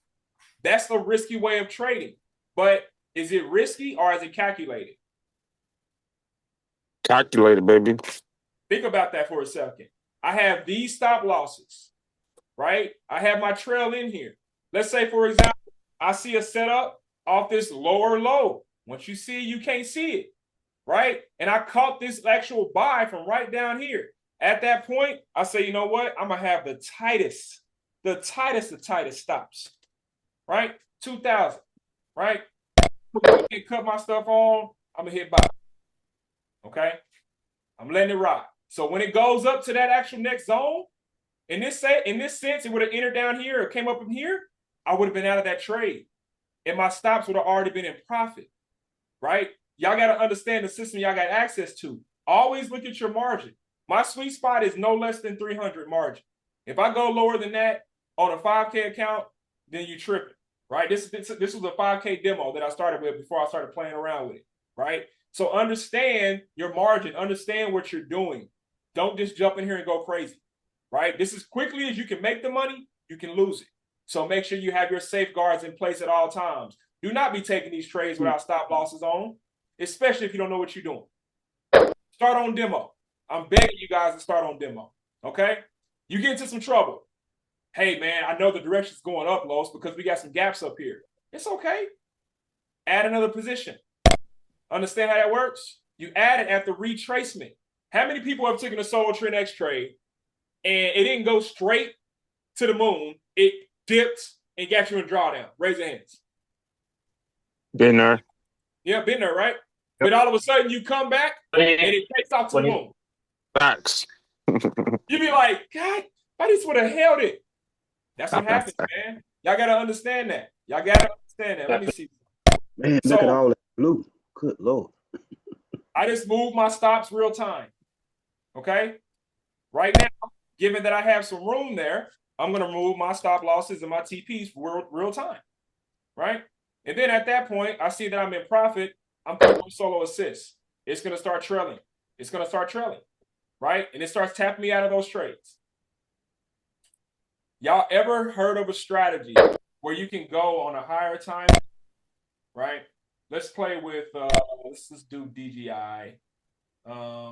that's a risky way of trading. But is it risky or is it calculated? Calculated, baby. Think about that for a second. I have these stop losses, right? I have my trail in here. Let's say, for example, I see a setup off this lower low. Once you see it, you can't see it, right? And I caught this actual buy from right down here. At that point, I say, you know what? I'm going to have the tightest stops, right? 2,000, right? Cut my stuff on, I'm going to hit buy. Okay? I'm letting it ride. So when it goes up to that actual next zone, in this sense, it would have entered down here or came up in here, I would have been out of that trade. And my stops would have already been in profit, right? Y'all got to understand the system y'all got access to. Always look at your margin. My sweet spot is no less than 300 margin. If I go lower than that on a 5K account, then you tripping, right? This was a 5K demo that I started with before I started playing around with it, right? So understand your margin. Understand what you're doing. Don't just jump in here and go crazy, right? This as quickly as you can make the money, you can lose it. So make sure you have your safeguards in place at all times. Do not be taking these trades without stop losses on, especially if you don't know what you're doing. Start on demo. I'm begging you guys to start on demo, okay? You get into some trouble. Hey, man, I know the direction's going up, Los, because we got some gaps up here. It's okay. Add another position. Understand how that works? You add it at the retracement. How many people have taken a Solo Trend X trade and it didn't go straight to the moon? It dipped and got you in drawdown. Raise your hands. Been there. Yeah, been there, right? Yep. But all of a sudden you come back and it takes off to the moon. Facts. You be like, God, I just would have held it. That's what happens, man. Y'all got to understand that. Y'all got to understand that. Let me see. Man, look at all that blue. Good Lord. I just moved my stops real time. Okay? Right now, given that I have some room there, I'm going to remove my stop losses and my TPs real time. Right? And then at that point, I see that I'm in profit. I'm going to do solo assist. It's going to start trailing. It's going to start trailing. Right? And it starts tapping me out of those trades. Y'all ever heard of a strategy where you can go on a higher time? Right? Let's play with, let's do DGI.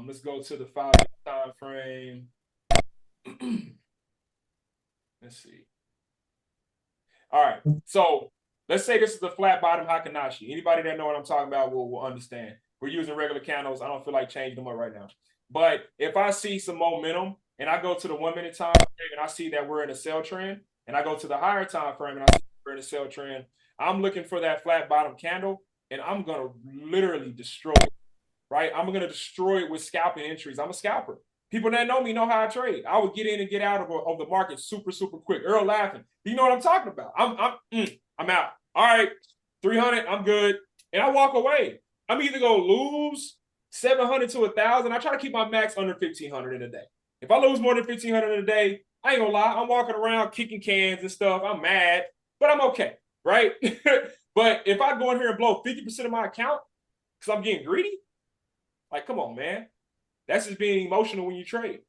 Let's go to the 5 time frame. Let's see. All right. So let's say this is the flat bottom Hakanashi. Anybody that know what I'm talking about will understand. We're using regular candles. I don't feel like changing them up right now. But if I see some momentum and I go to the 1 minute time frame and I see that we're in a sell trend, and I go to the higher time frame and I see we're in a sell trend, I'm looking for that flat bottom candle and I'm going to literally destroy it, right? I'm going to destroy it with scalping entries. I'm a scalper. People that know me know how I trade. I would get in and get out of the market super, super quick. Earl laughing. You know what I'm talking about. I'm out. All right, 300, I'm good. And I walk away. I'm either going to lose 700 to 1,000. I try to keep my max under 1,500 in a day. If I lose more than 1,500 in a day, I ain't gonna lie. I'm walking around kicking cans and stuff. I'm mad, but I'm okay, right? But if I go in here and blow 50% of my account because I'm getting greedy, like, come on, man. That's just being emotional when you trade,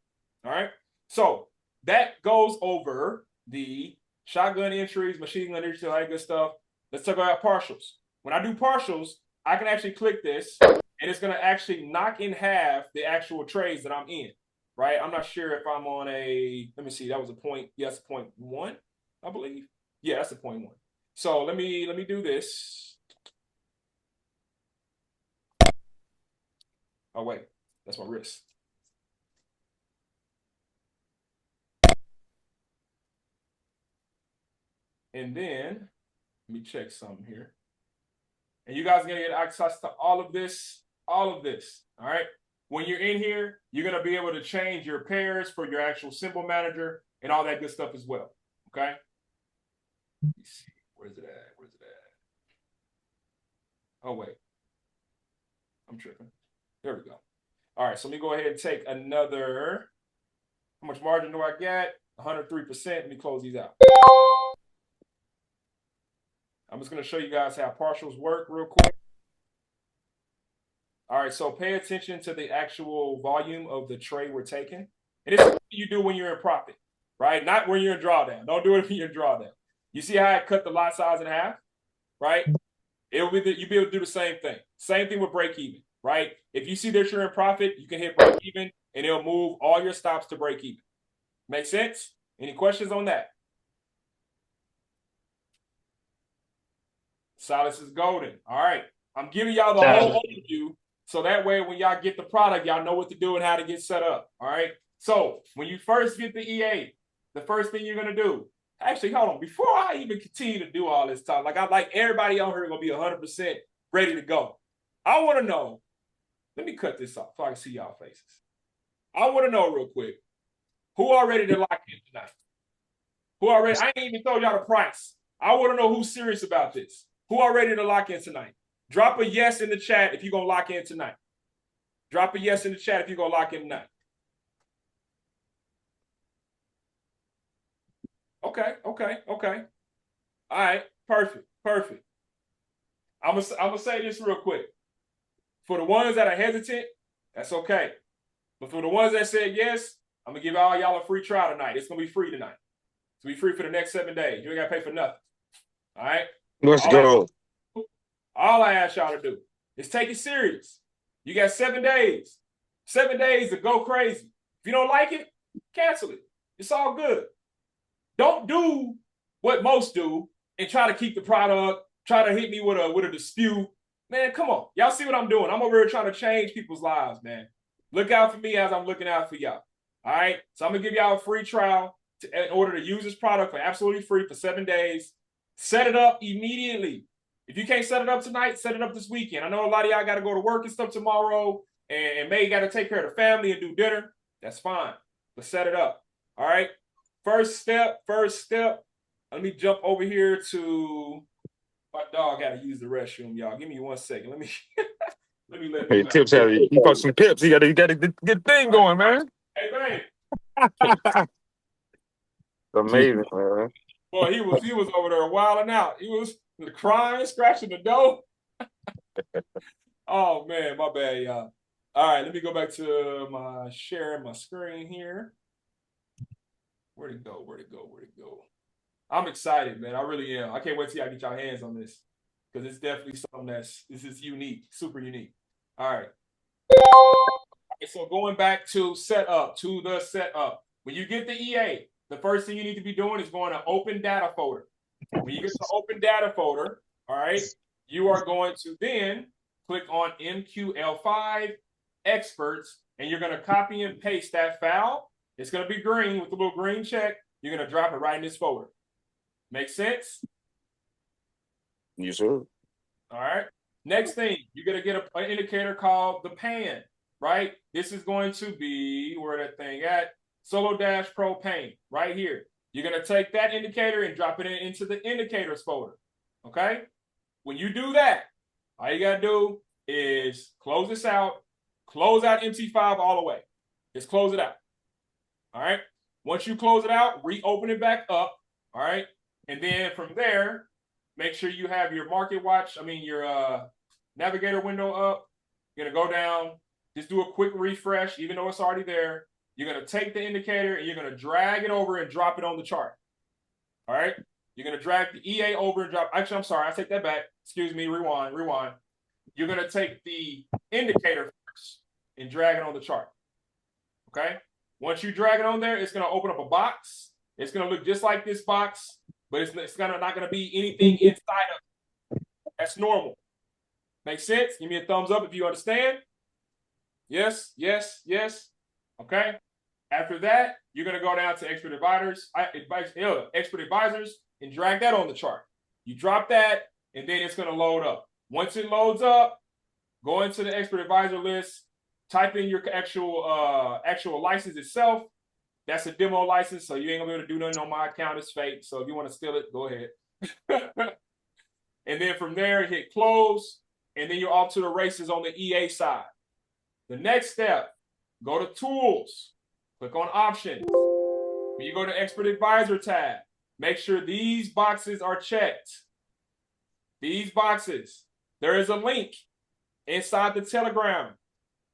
all right? So that goes over the shotgun entries, machine gun entries, all that good stuff. Let's talk about partials. When I do partials, I can actually click this, and it's going to actually knock in half the actual trades that I'm in, right? I'm not sure if I'm on a, let me see, that was a point. Yes, 0.1, I believe. Yeah, that's a 0.1. So let me do this. Oh, wait, that's my wrist. And then let me check something here. And you guys are going to get access to all of this, all right? When you're in here, you're going to be able to change your pairs for your actual symbol manager and all that good stuff as well, okay? Let's see, where's it at? Oh, wait. I'm tripping. There we go. All right, so let me go ahead and take another How much margin do I get? 103%. Let me close these out. I'm just going to show you guys how partials work real quick. All right, so pay attention to the actual volume of the trade we're taking. And this is what you do when you're in profit, right? Not when you're in drawdown. Don't do it when you're in drawdown. You see how I cut the lot size in half, right? You'll be able to do the same thing. Same thing with break even, right? If you see that you're in profit, you can hit break even and it'll move all your stops to break even. Make sense? Any questions on that? Silence is golden. All right. I'm giving y'all the whole overview so that way when y'all get the product, y'all know what to do and how to get set up. All right. So when you first get the EA, the first thing you're going to do, actually, hold on. Before I even continue to do all this talk, I like everybody on here going to be 100% ready to go. I want to know, let me cut this off so I can see y'all faces. I want to know real quick, who are ready to lock in tonight? Who are ready? I ain't even told y'all the price. I want to know who's serious about this. Who are ready to lock in tonight? Drop a yes in the chat if you're going to lock in tonight. Drop a yes in the chat if you're going to lock in tonight. Okay. All right, perfect. I'm gonna say this real quick. For the ones that are hesitant, that's okay. But for the ones that said yes, I'm gonna give all y'all a free trial tonight. It's gonna be free tonight. It's gonna be free for the next 7 days. You ain't gotta pay for nothing. All right. Let's go. All I ask y'all to do is take it serious. You got 7 days. 7 days to go crazy. If you don't like it, cancel it. It's all good. Don't do what most do and try to keep the product, try to hit me with a dispute. Man, come on. Y'all see what I'm doing. I'm over here trying to change people's lives, man. Look out for me as I'm looking out for y'all. All right? So I'm going to give y'all a free trial in order to use this product for absolutely free for 7 days. Set it up immediately. If you can't set it up tonight, set it up this weekend. I know a lot of y'all got to go to work and stuff tomorrow and May got to take care of the family and do dinner. That's fine. But set it up. All right? First step. Let me jump over here to my dog. Got to use the restroom, y'all. Give me 1 second. Let me let Hey, Tips have you got some tips. You got to get the thing going, man. Hey, man. Amazing, man. Boy, he was over there wilding out. He was crying, scratching the door. Oh man, my bad, y'all. All right, let me go back to my sharing my screen here. Where'd it go? I'm excited, man. I really am. I can't wait till y'all get your hands on this because it's definitely something this is unique, super unique. All right. So going back to the setup. When you get the EA, the first thing you need to be doing is going to open data folder. When you get to open data folder, all right, you are going to then click on MQL5 experts, and you're going to copy and paste that file. It's going to be green with the little green check. You're going to drop it right in this folder. Make sense? Yes, sir. All right. Next thing, you're going to get an indicator called the pan, right? This is going to be where that thing at. SoloDash Pro pane right here. You're going to take that indicator and drop it into the indicators folder. Okay? When you do that, all you got to do is close this out. Close out MT5 all the way. Just close it out. All right? Once you close it out, reopen it back up. All right? And then from there, make sure you have your your navigator window up. You're going to go down. Just do a quick refresh, even though it's already there. You're going to take the indicator and you're going to drag it over and drop it on the chart. All right? You're going to drag the EA over and drop. Actually, I'm sorry. I take that back. Excuse me. Rewind. You're going to take the indicator first and drag it on the chart. Okay? Once you drag it on there, it's going to open up a box. It's going to look just like this box, but it's not going to be anything inside of it. That's normal. Make sense? Give me a thumbs up if you understand. Yes. Okay. After that, you're going to go down to expert advisors and drag that on the chart. You drop that, and then it's going to load up. Once it loads up, go into the expert advisor list, type in your actual license itself. That's a demo license, so you ain't going to be able to do nothing on my account. It's fake, so if you want to steal it, go ahead. And then from there, hit close, and then you're off to the races on the EA side. The next step, go to tools, Click on options. When you go to expert advisor tab, make sure these boxes are checked. These boxes. There is a link inside the Telegram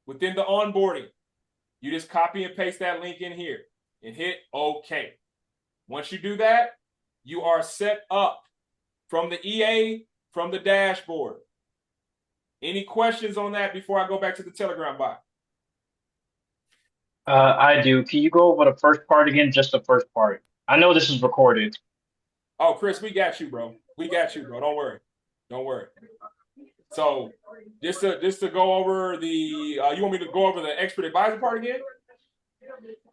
within the onboarding. You just copy and paste that link in here and hit OK. Once you do that, you are set up from the EA, from the dashboard. Any questions on that before I go back to the Telegram bot? I do. Can you go over the first part again? Just the first part. I know this is recorded. Oh, Chris, we got you, bro. We got you, bro. Don't worry. Don't worry. So just to go over the, you want me to go over the expert advisor part again?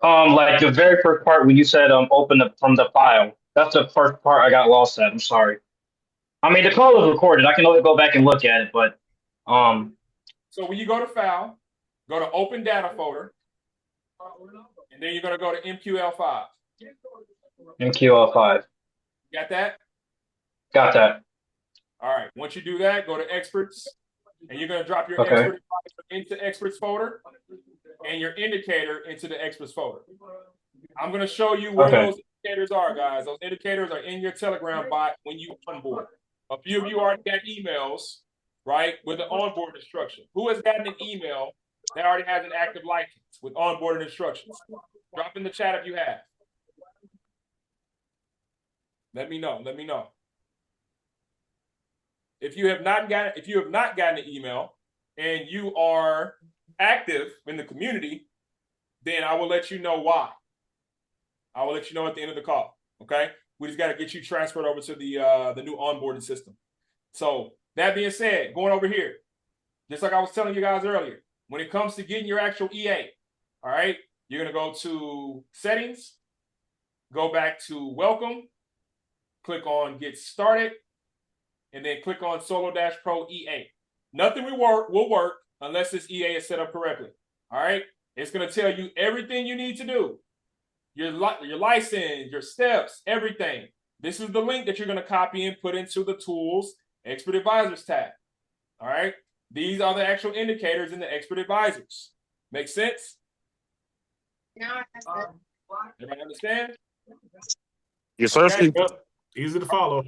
Like the very first part when you said open from the file. That's the first part I got lost at. I'm sorry. I mean, the call was recorded. I can only go back and look at it, but So when you go to file, go to open data folder, and then you're going to go to MQL5. MQL5. Got that? Got that. All right. Once you do that, go to experts, and you're going to drop your Okay. expert advisor into experts folder and your indicator into the experts folder. I'm going to show you where those indicators are, guys. Those indicators are in your Telegram bot when you onboard. A few of you already got emails, right, with the onboard instruction. Who has gotten an email that already has an active license with onboarding instructions? Drop in the chat if you have. Let me know. Let me know. If you have not gotten an email and you are active in the community, then I will let you know why. I will let you know at the end of the call. Okay. We just got to get you transferred over to the new onboarding system. So that being said, going over here, just like I was telling you guys earlier, when it comes to getting your actual EA, all right, you're going to go to settings, go back to welcome, click on get started, and then click on SoloDash Pro EA. Nothing will work unless this EA is set up correctly. All right. It's going to tell you everything you need to do. Your license, your steps, everything. This is the link that you're going to copy and put into the tools expert advisors tab. All right. These are the actual indicators in the expert advisors. Make sense? Everybody understand? Yes, sir. Okay. Easy to follow.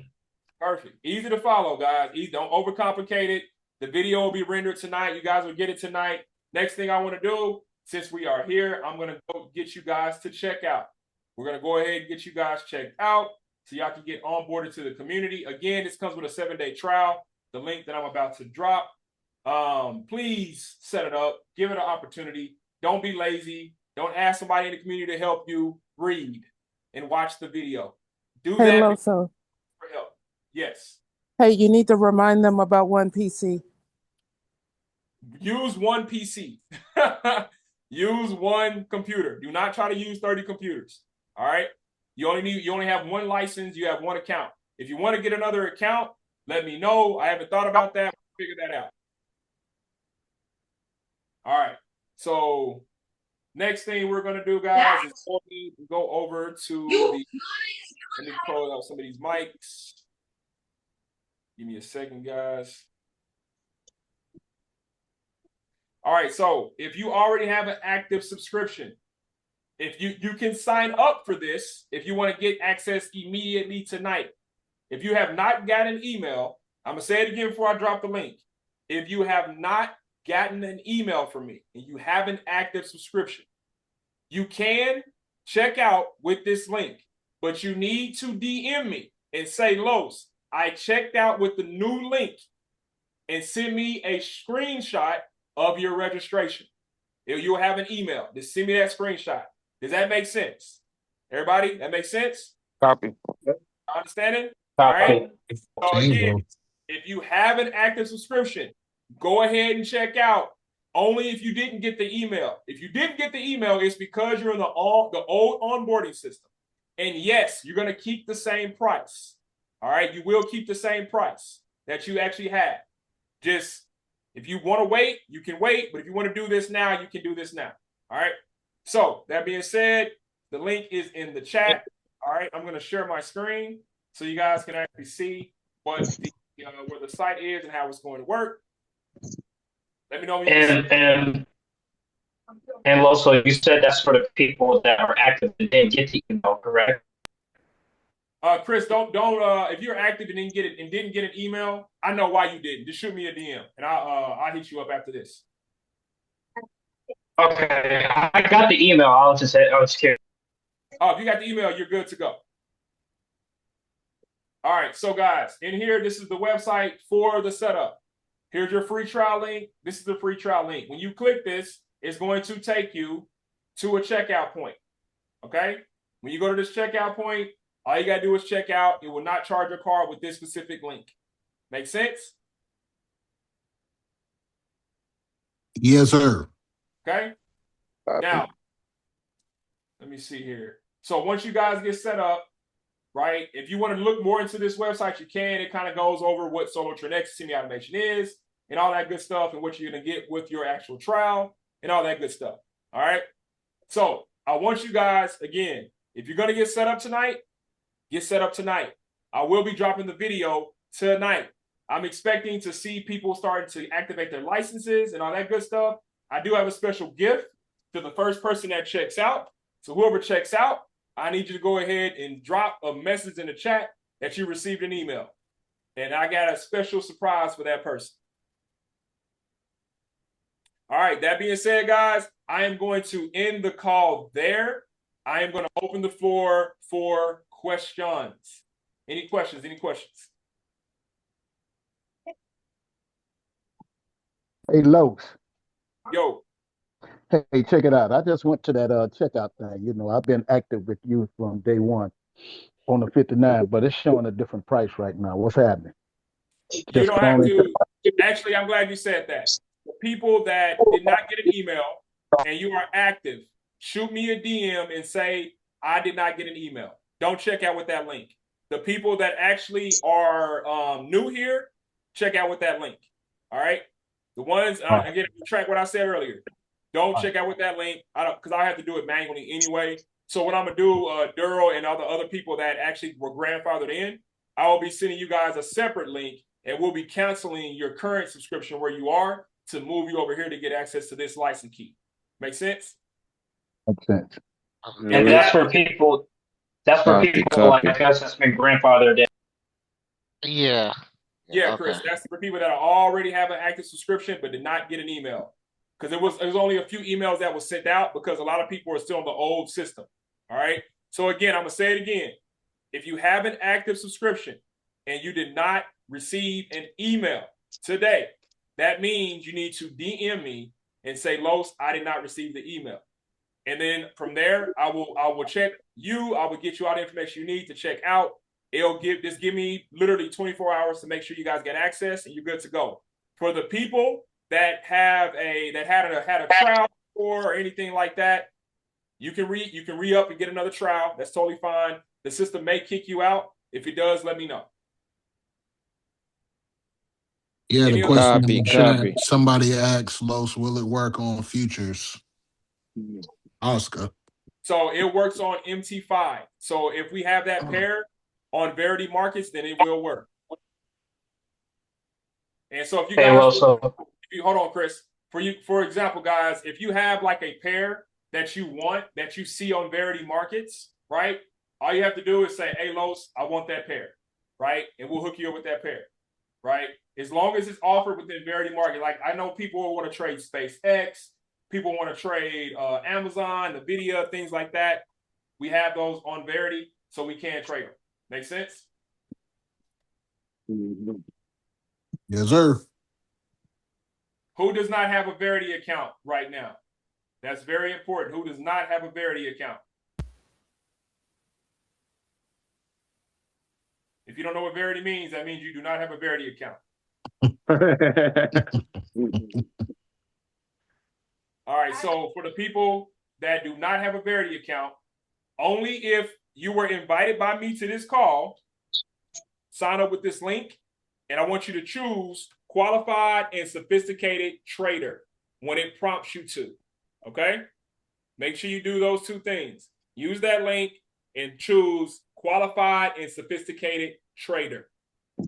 Perfect. Easy to follow, guys. Don't overcomplicate it. The video will be rendered tonight. You guys will get it tonight. Next thing I want to do, since we are here, I'm going to go get you guys to check out. We're going to go ahead and get you guys checked out so y'all can get onboarded to the community. Again, this comes with a 7-day trial. The link that I'm about to drop. Please set it up. Give it an opportunity. Don't be lazy. Don't ask somebody in the community to help you. Read and watch the video. Do Hey, that Loso. for help. Yes. Hey, you need to remind them about one PC. Use one PC. Use one computer. Do not try to use 30 computers. All right. You only have one license. You have one account. If you want to get another account, let me know. I haven't thought about that. Figure that out. All right. So next thing we're going to do, guys, is go over to the. Let me close out some of these mics. Give me a second, guys. All right, so if you already have an active subscription, if you can sign up for this if you want to get access immediately tonight. If you have not gotten an email, I'm going to say it again before I drop the link. If you have not gotten an email from me and you have an active subscription, you can check out with this link, but you need to DM me and say, Los, I checked out with the new link, and send me a screenshot of your registration. You'll have an email. Just send me that screenshot. Does that make sense? Everybody, that makes sense? Copy. Understanding? Copy. All right. So again, if you have an active subscription, go ahead and check out. Only if you didn't get the email. If you didn't get the email, it's because you're in the old onboarding system. And yes, you're going to keep the same price. All right. You will keep the same price that you actually had. Just if you want to wait, you can wait. But if you want to do this now, you can do this now. All right. So that being said, the link is in the chat. All right. I'm going to share my screen so you guys can actually see what where the site is and how it's going to work. Let me know when you And also, you said that's for the people that are active and didn't get the email, correct? Chris, don't if you're active and didn't get an email, I know why you didn't. Just shoot me a DM and I'll hit you up after this. Okay, I got the email. I was curious. Oh, if you got the email, you're good to go. All right, so guys, in here, this is the website for the setup. Here's your free trial link. This is the free trial link. When you click this, it's going to take you to a checkout point. Okay? When you go to this checkout point, all you got to do is check out. It will not charge your card with this specific link. Make sense? Yes, sir. Okay? Now, let me see here. So once you guys get set up, right, if you want to look more into this website, you can. It kind of goes over what SoloTrainX semi-automation is and all that good stuff and what you're going to get with your actual trial and all that good stuff. All right? So I want you guys, again, if you're going to get set up tonight, get set up tonight. I will be dropping the video tonight. I'm expecting to see people starting to activate their licenses and all that good stuff. I do have a special gift to the first person that checks out. So whoever checks out, I need you to go ahead and drop a message in the chat that you received an email. And I got a special surprise for that person. All right, that being said, guys, I am going to end the call there. I am going to open the floor for questions. Any questions? Any questions? Hey, Los. Yo. Hey, check it out. I just went to that checkout thing. You know, I've been active with you from day one on the 59, but it's showing a different price right now. What's happening? You don't have to. Actually, I'm glad you said that. The people that did not get an email and you are active, shoot me a DM and say, I did not get an email. Don't check out with that link. The people that actually are new here, check out with that link. All right? The ones, again, track what I said earlier. Don't check out with that link. Because I have to do it manually anyway. So what I'm going to do, Duro and all the other people that actually were grandfathered in, I will be sending you guys a separate link and we'll be canceling your current subscription where you are to move you over here to get access to this license key. Make sense? Makes sense. And that's for people. That's for people like us that's been grandfathered in. Yeah. Yeah, Chris. That's for people that already have an active subscription but did not get an email. Because it was only a few emails that was sent out because a lot of people are still on the old system. All right. So again, I'm gonna say it again. If you have an active subscription and you did not receive an email today, that means you need to DM me and say, Los, I did not receive the email. And then from there, I will check you. I will get you all the information you need to check out. It'll give me literally 24 hours to make sure you guys get access and you're good to go. For the people that had a trial or anything like that, you can re-up and get another trial. That's totally fine. The system may kick you out. If it does, let me know. Yeah, the question in the chat, somebody asked, Los, will it work on futures? Oscar. So it works on MT5. So if we have that pair on Verity markets, then it will work. And so if you guys, hold on, Chris. For example, guys, if you have like a pair that you want, that you see on Verity markets, right? All you have to do is say, hey, Los, I want that pair, right? And we'll hook you up with that pair, right? As long as it's offered within Verity market. Like I know people want to trade SpaceX, people want to trade Amazon, NVIDIA, things like that. We have those on Verity, so we can trade them. Make sense? Yes, sir. Who does not have a Verity account right now? That's very important. Who does not have a Verity account? If you don't know what Verity means, that means you do not have a Verity account. All right, so for the people that do not have a Verity account, only if you were invited by me to this call, sign up with this link, and I want you to choose qualified and sophisticated trader when it prompts you to, okay? Make sure you do those two things. Use that link and choose qualified and sophisticated trader.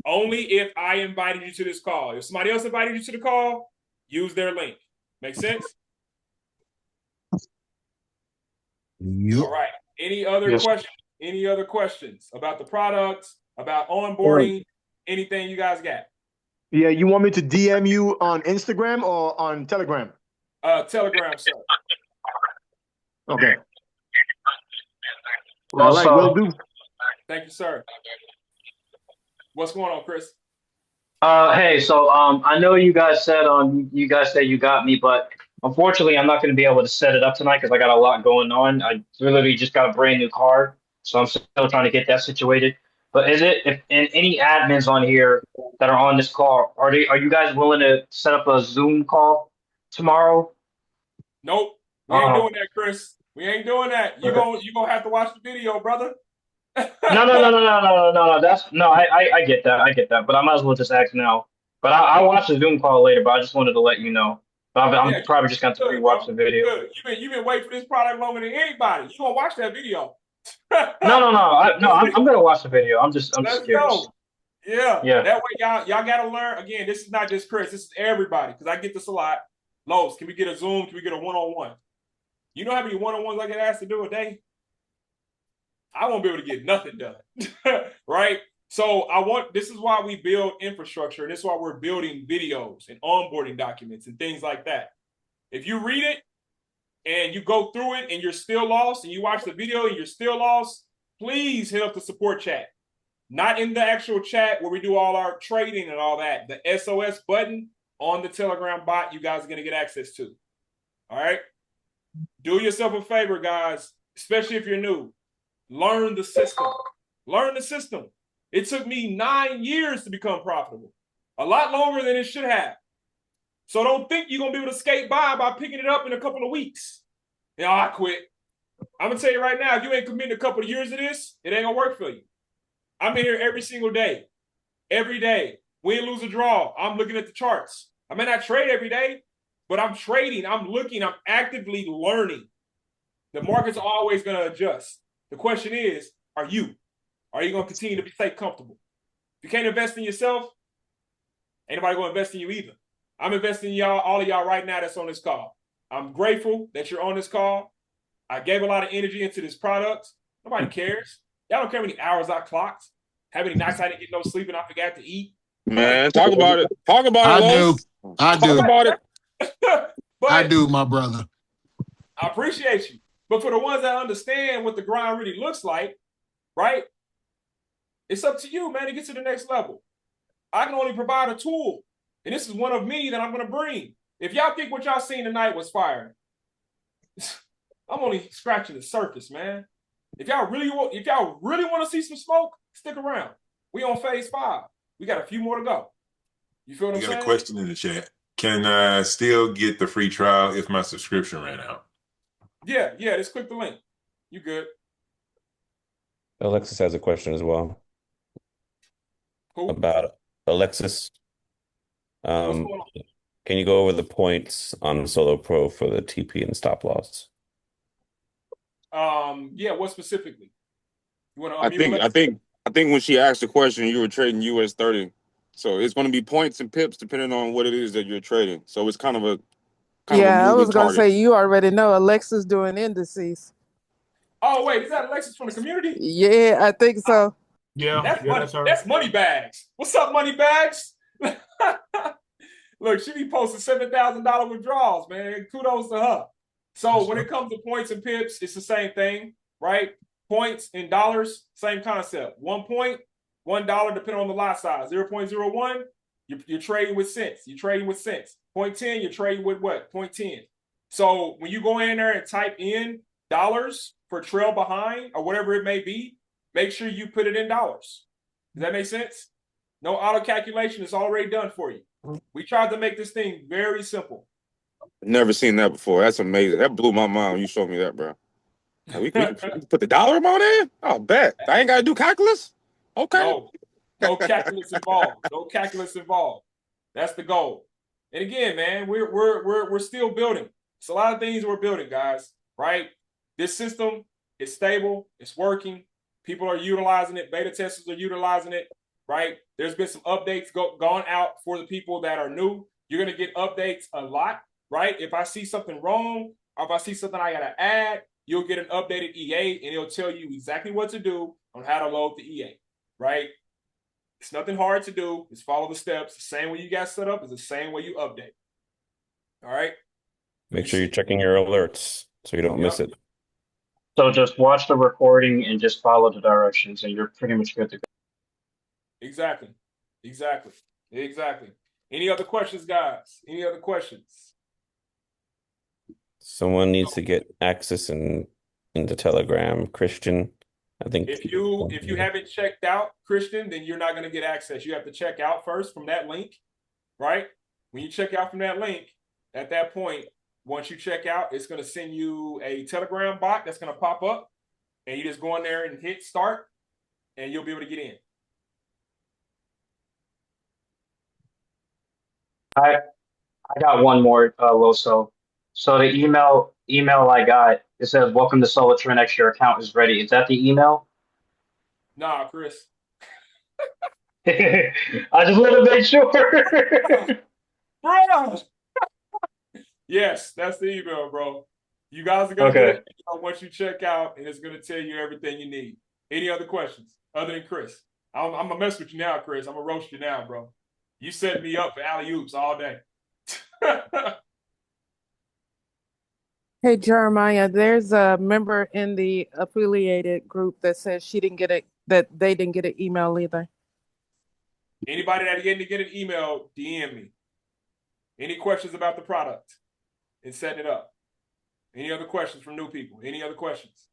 Only if I invited you to this call. If somebody else invited you to the call, use their link. Make sense? Yep. All right. Any other Yes. questions? Any other questions about the products, about onboarding, anything you guys got? Yeah, you want me to DM you on Instagram or on Telegram? Telegram, sir. Okay. All right, will do. Thank you, sir. What's going on, Chris? Hey, so I know you guys said you got me, but unfortunately, I'm not going to be able to set it up tonight because I got a lot going on. I literally just got a brand new car, so I'm still trying to get that situated. But if any admins on here that are on this call, are you guys willing to set up a Zoom call tomorrow? Nope, we ain't doing that, Chris. We ain't doing that. You gonna have to watch the video, brother. No. I get that. I get that. But I might as well just ask now. But I'll watch the Zoom call later. But I just wanted to let you know. But I'm probably just going to rewatch the video. Good. You've been waiting for this product longer than anybody. You gonna watch that video? No. I'm gonna watch the video. I'm just Let's curious. go. Yeah. Yeah. That way, y'all gotta learn. Again, this is not just Chris. This is everybody. Because I get this a lot. Los, can we get a Zoom? Can we get a one-on-one? You know how many one-on-ones I get asked to do a day? I won't be able to get nothing done, right? So this is why we build infrastructure, and this is why we're building videos and onboarding documents and things like that. If you read it and you go through it and you're still lost, and you watch the video and you're still lost, please hit up the support chat. Not in the actual chat where we do all our trading and all that. The SOS button on the Telegram bot, you guys are going to get access to. All right? Do yourself a favor, guys, especially if you're new. Learn the system. Learn the system. It took me 9 years to become profitable. A lot longer than it should have. So don't think you're going to be able to skate by picking it up in a couple of weeks. I quit. I'm going to tell you right now, if you ain't committing a couple of years of this, it ain't going to work for you. I'm in here every single day. Every day. Win, lose, or draw. I'm looking at the charts. I may not trade every day, but I'm trading. I'm looking. I'm actively learning. The market's always going to adjust. The question is, are you going to continue to be safe, comfortable? If you can't invest in yourself, ain't nobody going to invest in you either. I'm investing in y'all, all of y'all right now that's on this call. I'm grateful that you're on this call. I gave a lot of energy into this product. Nobody cares. Y'all don't care how many hours I clocked, how many nights I didn't get no sleep and I forgot to eat. Man, talk about it. Talk about it, Los. I do. Talk about it. But I do, my brother. I appreciate you. But for the ones that understand what the grind really looks like, right? It's up to you, man, to get to the next level. I can only provide a tool. And this is one of many that I'm going to bring. If y'all think what y'all seen tonight was fire, I'm only scratching the surface, man. If y'all really want to see some smoke, stick around. We on phase 5. We got a few more to go. You feel what I'm saying? I got a question in the chat. Can I still get the free trial if my subscription ran out? Yeah. Just click the link. You good? Alexis has a question as well. Who? About Alexis. What's going on? Can you go over the points on Solo Pro for the TP and stop loss? Yeah. What specifically? You want to I think when she asked the question, you were trading US 30. So it's going to be points and pips depending on what it is that you're trading. So it's kind of a I was going to target. say, you already know Alexa's doing indices. Oh, wait, is that Alexis from the community? Yeah, I think so. Yeah, that's money. That's Money Bags. What's up, Money Bags? Look, she be posting $7,000 withdrawals, man. Kudos to her. So when it comes to points and pips, it's the same thing, right? Points in dollars, same concept. 1 point, $1 depending on the lot size. 0.01, you're trading with cents. You're trading with cents. 0.10, you're trading with what? 0.10. So when you go in there and type in dollars for trail behind or whatever it may be, make sure you put it in dollars. Does that make sense? No auto calculation. It's already done for you. We tried to make this thing very simple. Never seen that before. That's amazing. That blew my mind when you showed me that, bro. We can put the dollar amount in? Oh, bet. I ain't got to do calculus? Okay. No calculus involved. No calculus involved. That's the goal. And again, man, we're still building. It's a lot of things we're building, guys, right? This system is stable. It's working. People are utilizing it. Beta testers are utilizing it, right? There's been some updates gone out for the people that are new. You're going to get updates a lot, right? If I see something wrong or if I see something I got to add, you'll get an updated EA, and it'll tell you exactly what to do on how to load the EA, right? It's nothing hard to do. Just follow the steps. The same way you got set up is the same way you update. All right? Make sure you're checking your alerts so you don't miss it. So just watch the recording and just follow the directions, and you're pretty much good to go. Exactly. Any other questions, guys? Any other questions? Someone needs to get access into Telegram. Christian, I think. If you haven't checked out, Christian, then you're not going to get access. You have to check out first from that link, right? When you check out from that link, at that point, once you check out, it's going to send you a Telegram bot that's going to pop up, and you just go in there and hit start, and you'll be able to get in. I got one more, Loso. So the email I got, it says, "Welcome to SoloTrend X. Your account is ready." Is that the email? Nah, Chris. I just want to make sure. Bro. Yes, that's the email, bro. You guys are going to get it once you check out, and it's going to tell you everything you need. Any other questions other than Chris? I'm going to mess with you now, Chris. I'm going to roast you now, bro. You set me up for alley-oops all day. Hey, Jeremiah, there's a member in the affiliated group that says she didn't get it, that they didn't get an email either. Anybody that didn't get an email, DM me. Any questions about the product and setting it up? Any other questions from new people? Any other questions?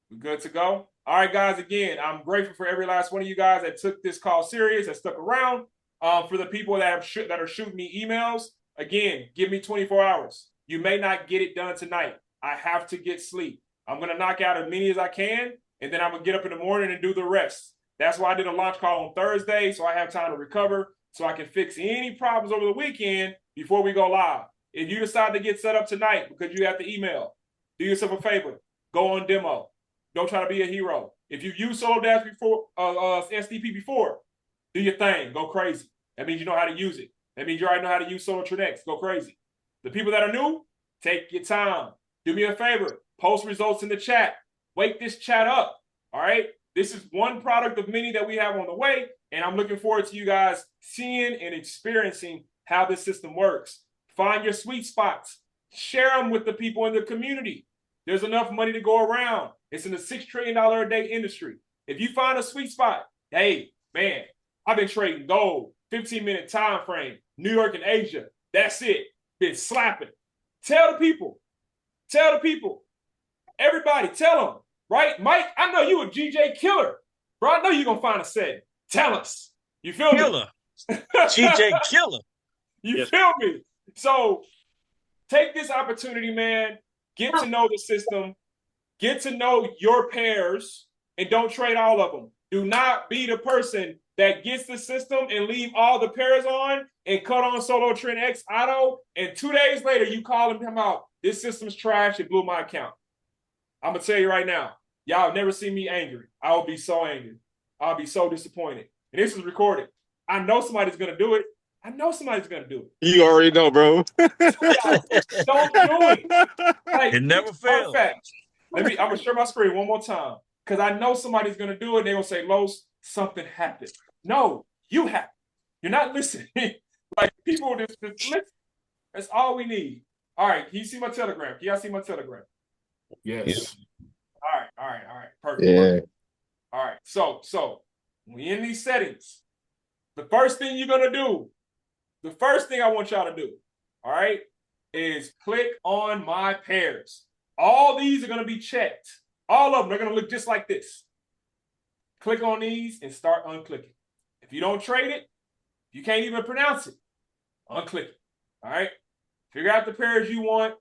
We good to go? All right, guys, again, I'm grateful for every last one of you guys that took this call serious, that stuck around. For the people that are shooting me emails, again, give me 24 hours. You may not get it done tonight. I have to get sleep. I'm going to knock out as many as I can, and then I'm going to get up in the morning and do the rest. That's why I did a launch call on Thursday, so I have time to recover, so I can fix any problems over the weekend before we go live. If you decide to get set up tonight because you have the email, do yourself a favor. Go on demo. Don't try to be a hero. If you've used SoloDash before, SDP before, do your thing. Go crazy. That means you know how to use it. That means you already know how to use SoloTrend X. Go crazy. The people that are new, take your time. Do me a favor. Post results in the chat. Wake this chat up. All right? This is one product of many that we have on the way, and I'm looking forward to you guys seeing and experiencing how this system works. Find your sweet spots. Share them with the people in the community. There's enough money to go around. It's in the $6 trillion a day industry. If you find a sweet spot, hey, man, I've been trading gold, 15-minute time frame, New York and Asia. That's it. Been slapping. Tell the people. Tell the people. Everybody, tell them. Right? Mike, I know you a GJ killer. Bro, I know you're going to find a set. Tell us. You feel killer. Me? GJ killer. You feel me? So take this opportunity, man. Get to know the system. Get to know your pairs and don't trade all of them. Do not be the person that gets the system and leave all the pairs on and cut on SoloTrend X Auto, and 2 days later you call him out. This system's trash. It blew my account. I'm going to tell you right now. Y'all have never seen me angry. I will be so angry. I'll be so disappointed. And this is recorded. I know somebody's going to do it. I know somebody's going to do it. You already know, bro. Don't do it. Like, it never fails. I'm going to share my screen one more time because I know somebody's going to do it. They're going to say, Los, something happened. No, you happened. You're not listening. Like, people just listen. That's all we need. All right. Can you see my Telegram? Can y'all see my Telegram? Yes. All right. Perfect. Yeah. Perfect. All right. So we in these settings. The first thing you're going to do, the first thing I want y'all to do, all right, is click on my pairs. All these are going to be checked. All of them are going to look just like this. Click on these and start unclicking. If you don't trade it, you can't even pronounce it, unclick it. All right? Figure out the pairs you want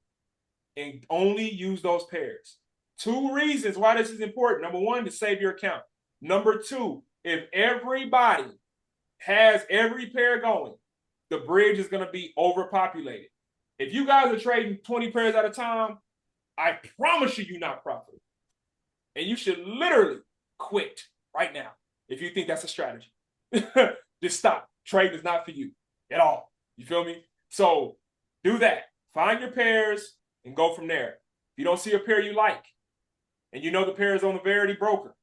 and only use those pairs. 2 reasons why this is important. Number 1, to save your account. Number 2, if everybody has every pair going, the bridge is going to be overpopulated. If you guys are trading 20 pairs at a time, I promise you're not profitable. And you should literally quit right now if you think that's a strategy. Just stop. Trading is not for you at all. You feel me? So do that. Find your pairs and go from there. If you don't see a pair you like, and you know the pair is on the Verity broker,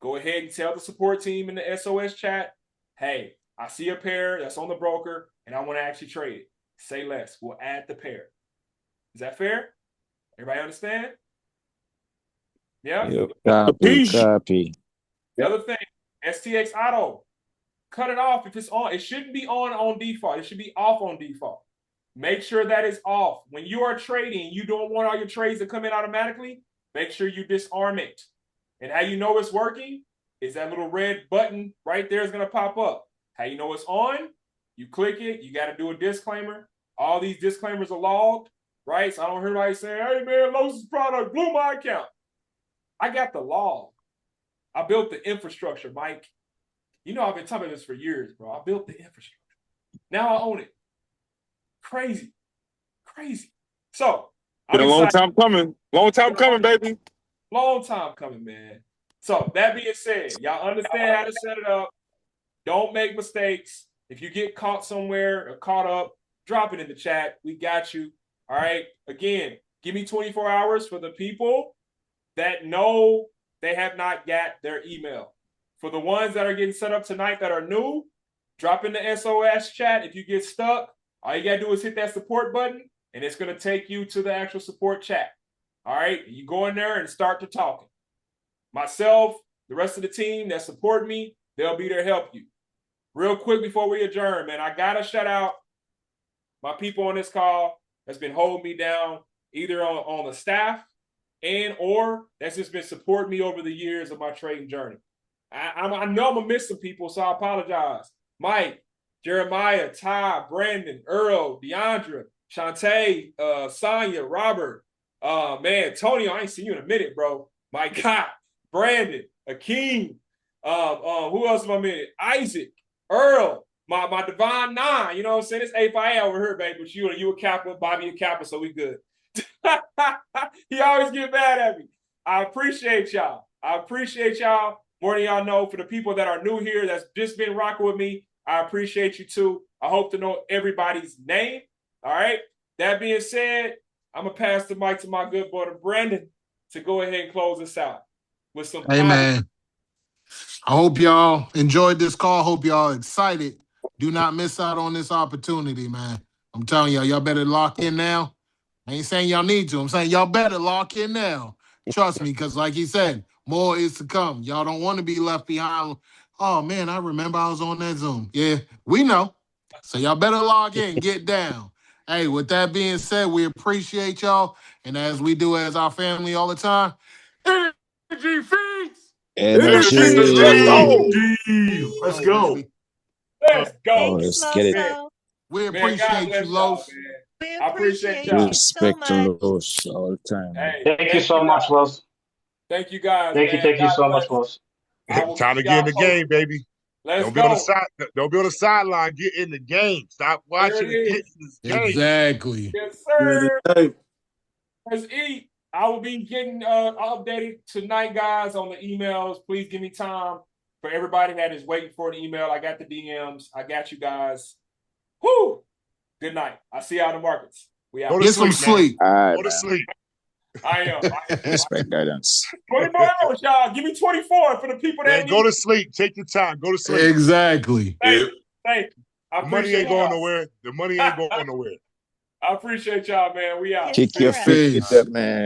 go ahead and tell the support team in the SOS chat, hey, I see a pair that's on the broker, and I want to actually trade it. Say less. We'll add the pair. Is that fair? Everybody understand? Yeah? Yep. Copy. The other thing, STX Auto, cut it off if it's on. It shouldn't be on default. It should be off on default. Make sure that is off. When you are trading, you don't want all your trades to come in automatically. Make sure you disarm it. And how you know it's working is that little red button right there is going to pop up. How you know it's on? You click it. You got to do a disclaimer. All these disclaimers are logged, right? So I don't hear anybody saying, hey, man, Lowe's product blew my account. I got the log. I built the infrastructure, Mike. You know I've been talking about this for years, bro. I built the infrastructure. Now I own it. Crazy. So, been a long time coming. Long time coming, baby. Long time coming, man. So, that being said, y'all understand how to set it up. Don't make mistakes. If you get caught somewhere or caught up, drop it in the chat. We got you. All right. Again, give me 24 hours for the people that know they have not got their email. For the ones that are getting set up tonight that are new, drop in the SOS chat. If you get stuck, all you got to do is hit that support button, and it's going to take you to the actual support chat. All right? You go in there and start to talking. Myself, the rest of the team that support me, they'll be there to help you. Real quick before we adjourn, man, I got to shout out my people on this call that's been holding me down, either on the staff or that's just been supporting me over the years of my trading journey. I know I'm going to miss some people, so I apologize. Mike, Jeremiah, Ty, Brandon, Earl, Deandra, Shantae, Sonia, Robert, man, Tony, I ain't seen you in a minute, bro. My God, Brandon, Akeem, who else am I missing? Isaac, Earl, my Divine Nine, you know what I'm saying? It's A5A over here, baby, but you a Kappa, Bobby a Kappa, so we good. He always get mad at me. I appreciate y'all. More than y'all know. For the people that are new here that's just been rocking with me, I appreciate you too. I hope to know everybody's name. All right. That being said, I'm going to pass the mic to my good brother, Brandon, to go ahead and close us out with some. Hey, man. I hope y'all enjoyed this call. Hope y'all excited. Do not miss out on this opportunity, man. I'm telling y'all better lock in now. I ain't saying y'all need to. I'm saying y'all better lock in now. Trust me, because like he said, more is to come. Y'all don't want to be left behind. Oh, man, I remember I was on that Zoom. Yeah, we know. So y'all better log in, get down. Hey, with that being said, we appreciate y'all. And as we do as our family all the time, energy feeds. Energy. Let's go. Let's go. Oh, let's get it. We appreciate you, Los. I appreciate y'all. Respect to Los all the time. Hey, thank you so much, Los. Thank you, guys. Thank you so much, Los. Time to get in the game, baby. Let's Don't go. Don't be on the sideline. Get in the game. Stop watching and get in this game. Exactly. Yes, sir. Let's eat. I will be getting updated tonight, guys, on the emails. Please give me time. For everybody that is waiting for an email, I got the DMs. I got you guys. Whoo! Good night. I'll see y'all in the markets. We out. Get some sleep. Go to sleep. I am. Respect guidance. 24 hours, y'all. Give me 24 for the people that go to sleep. Take your time. Go to sleep. Exactly. Thank you. The money ain't going nowhere. The money ain't going nowhere. I appreciate y'all, man. We out. Kick your feet up, man.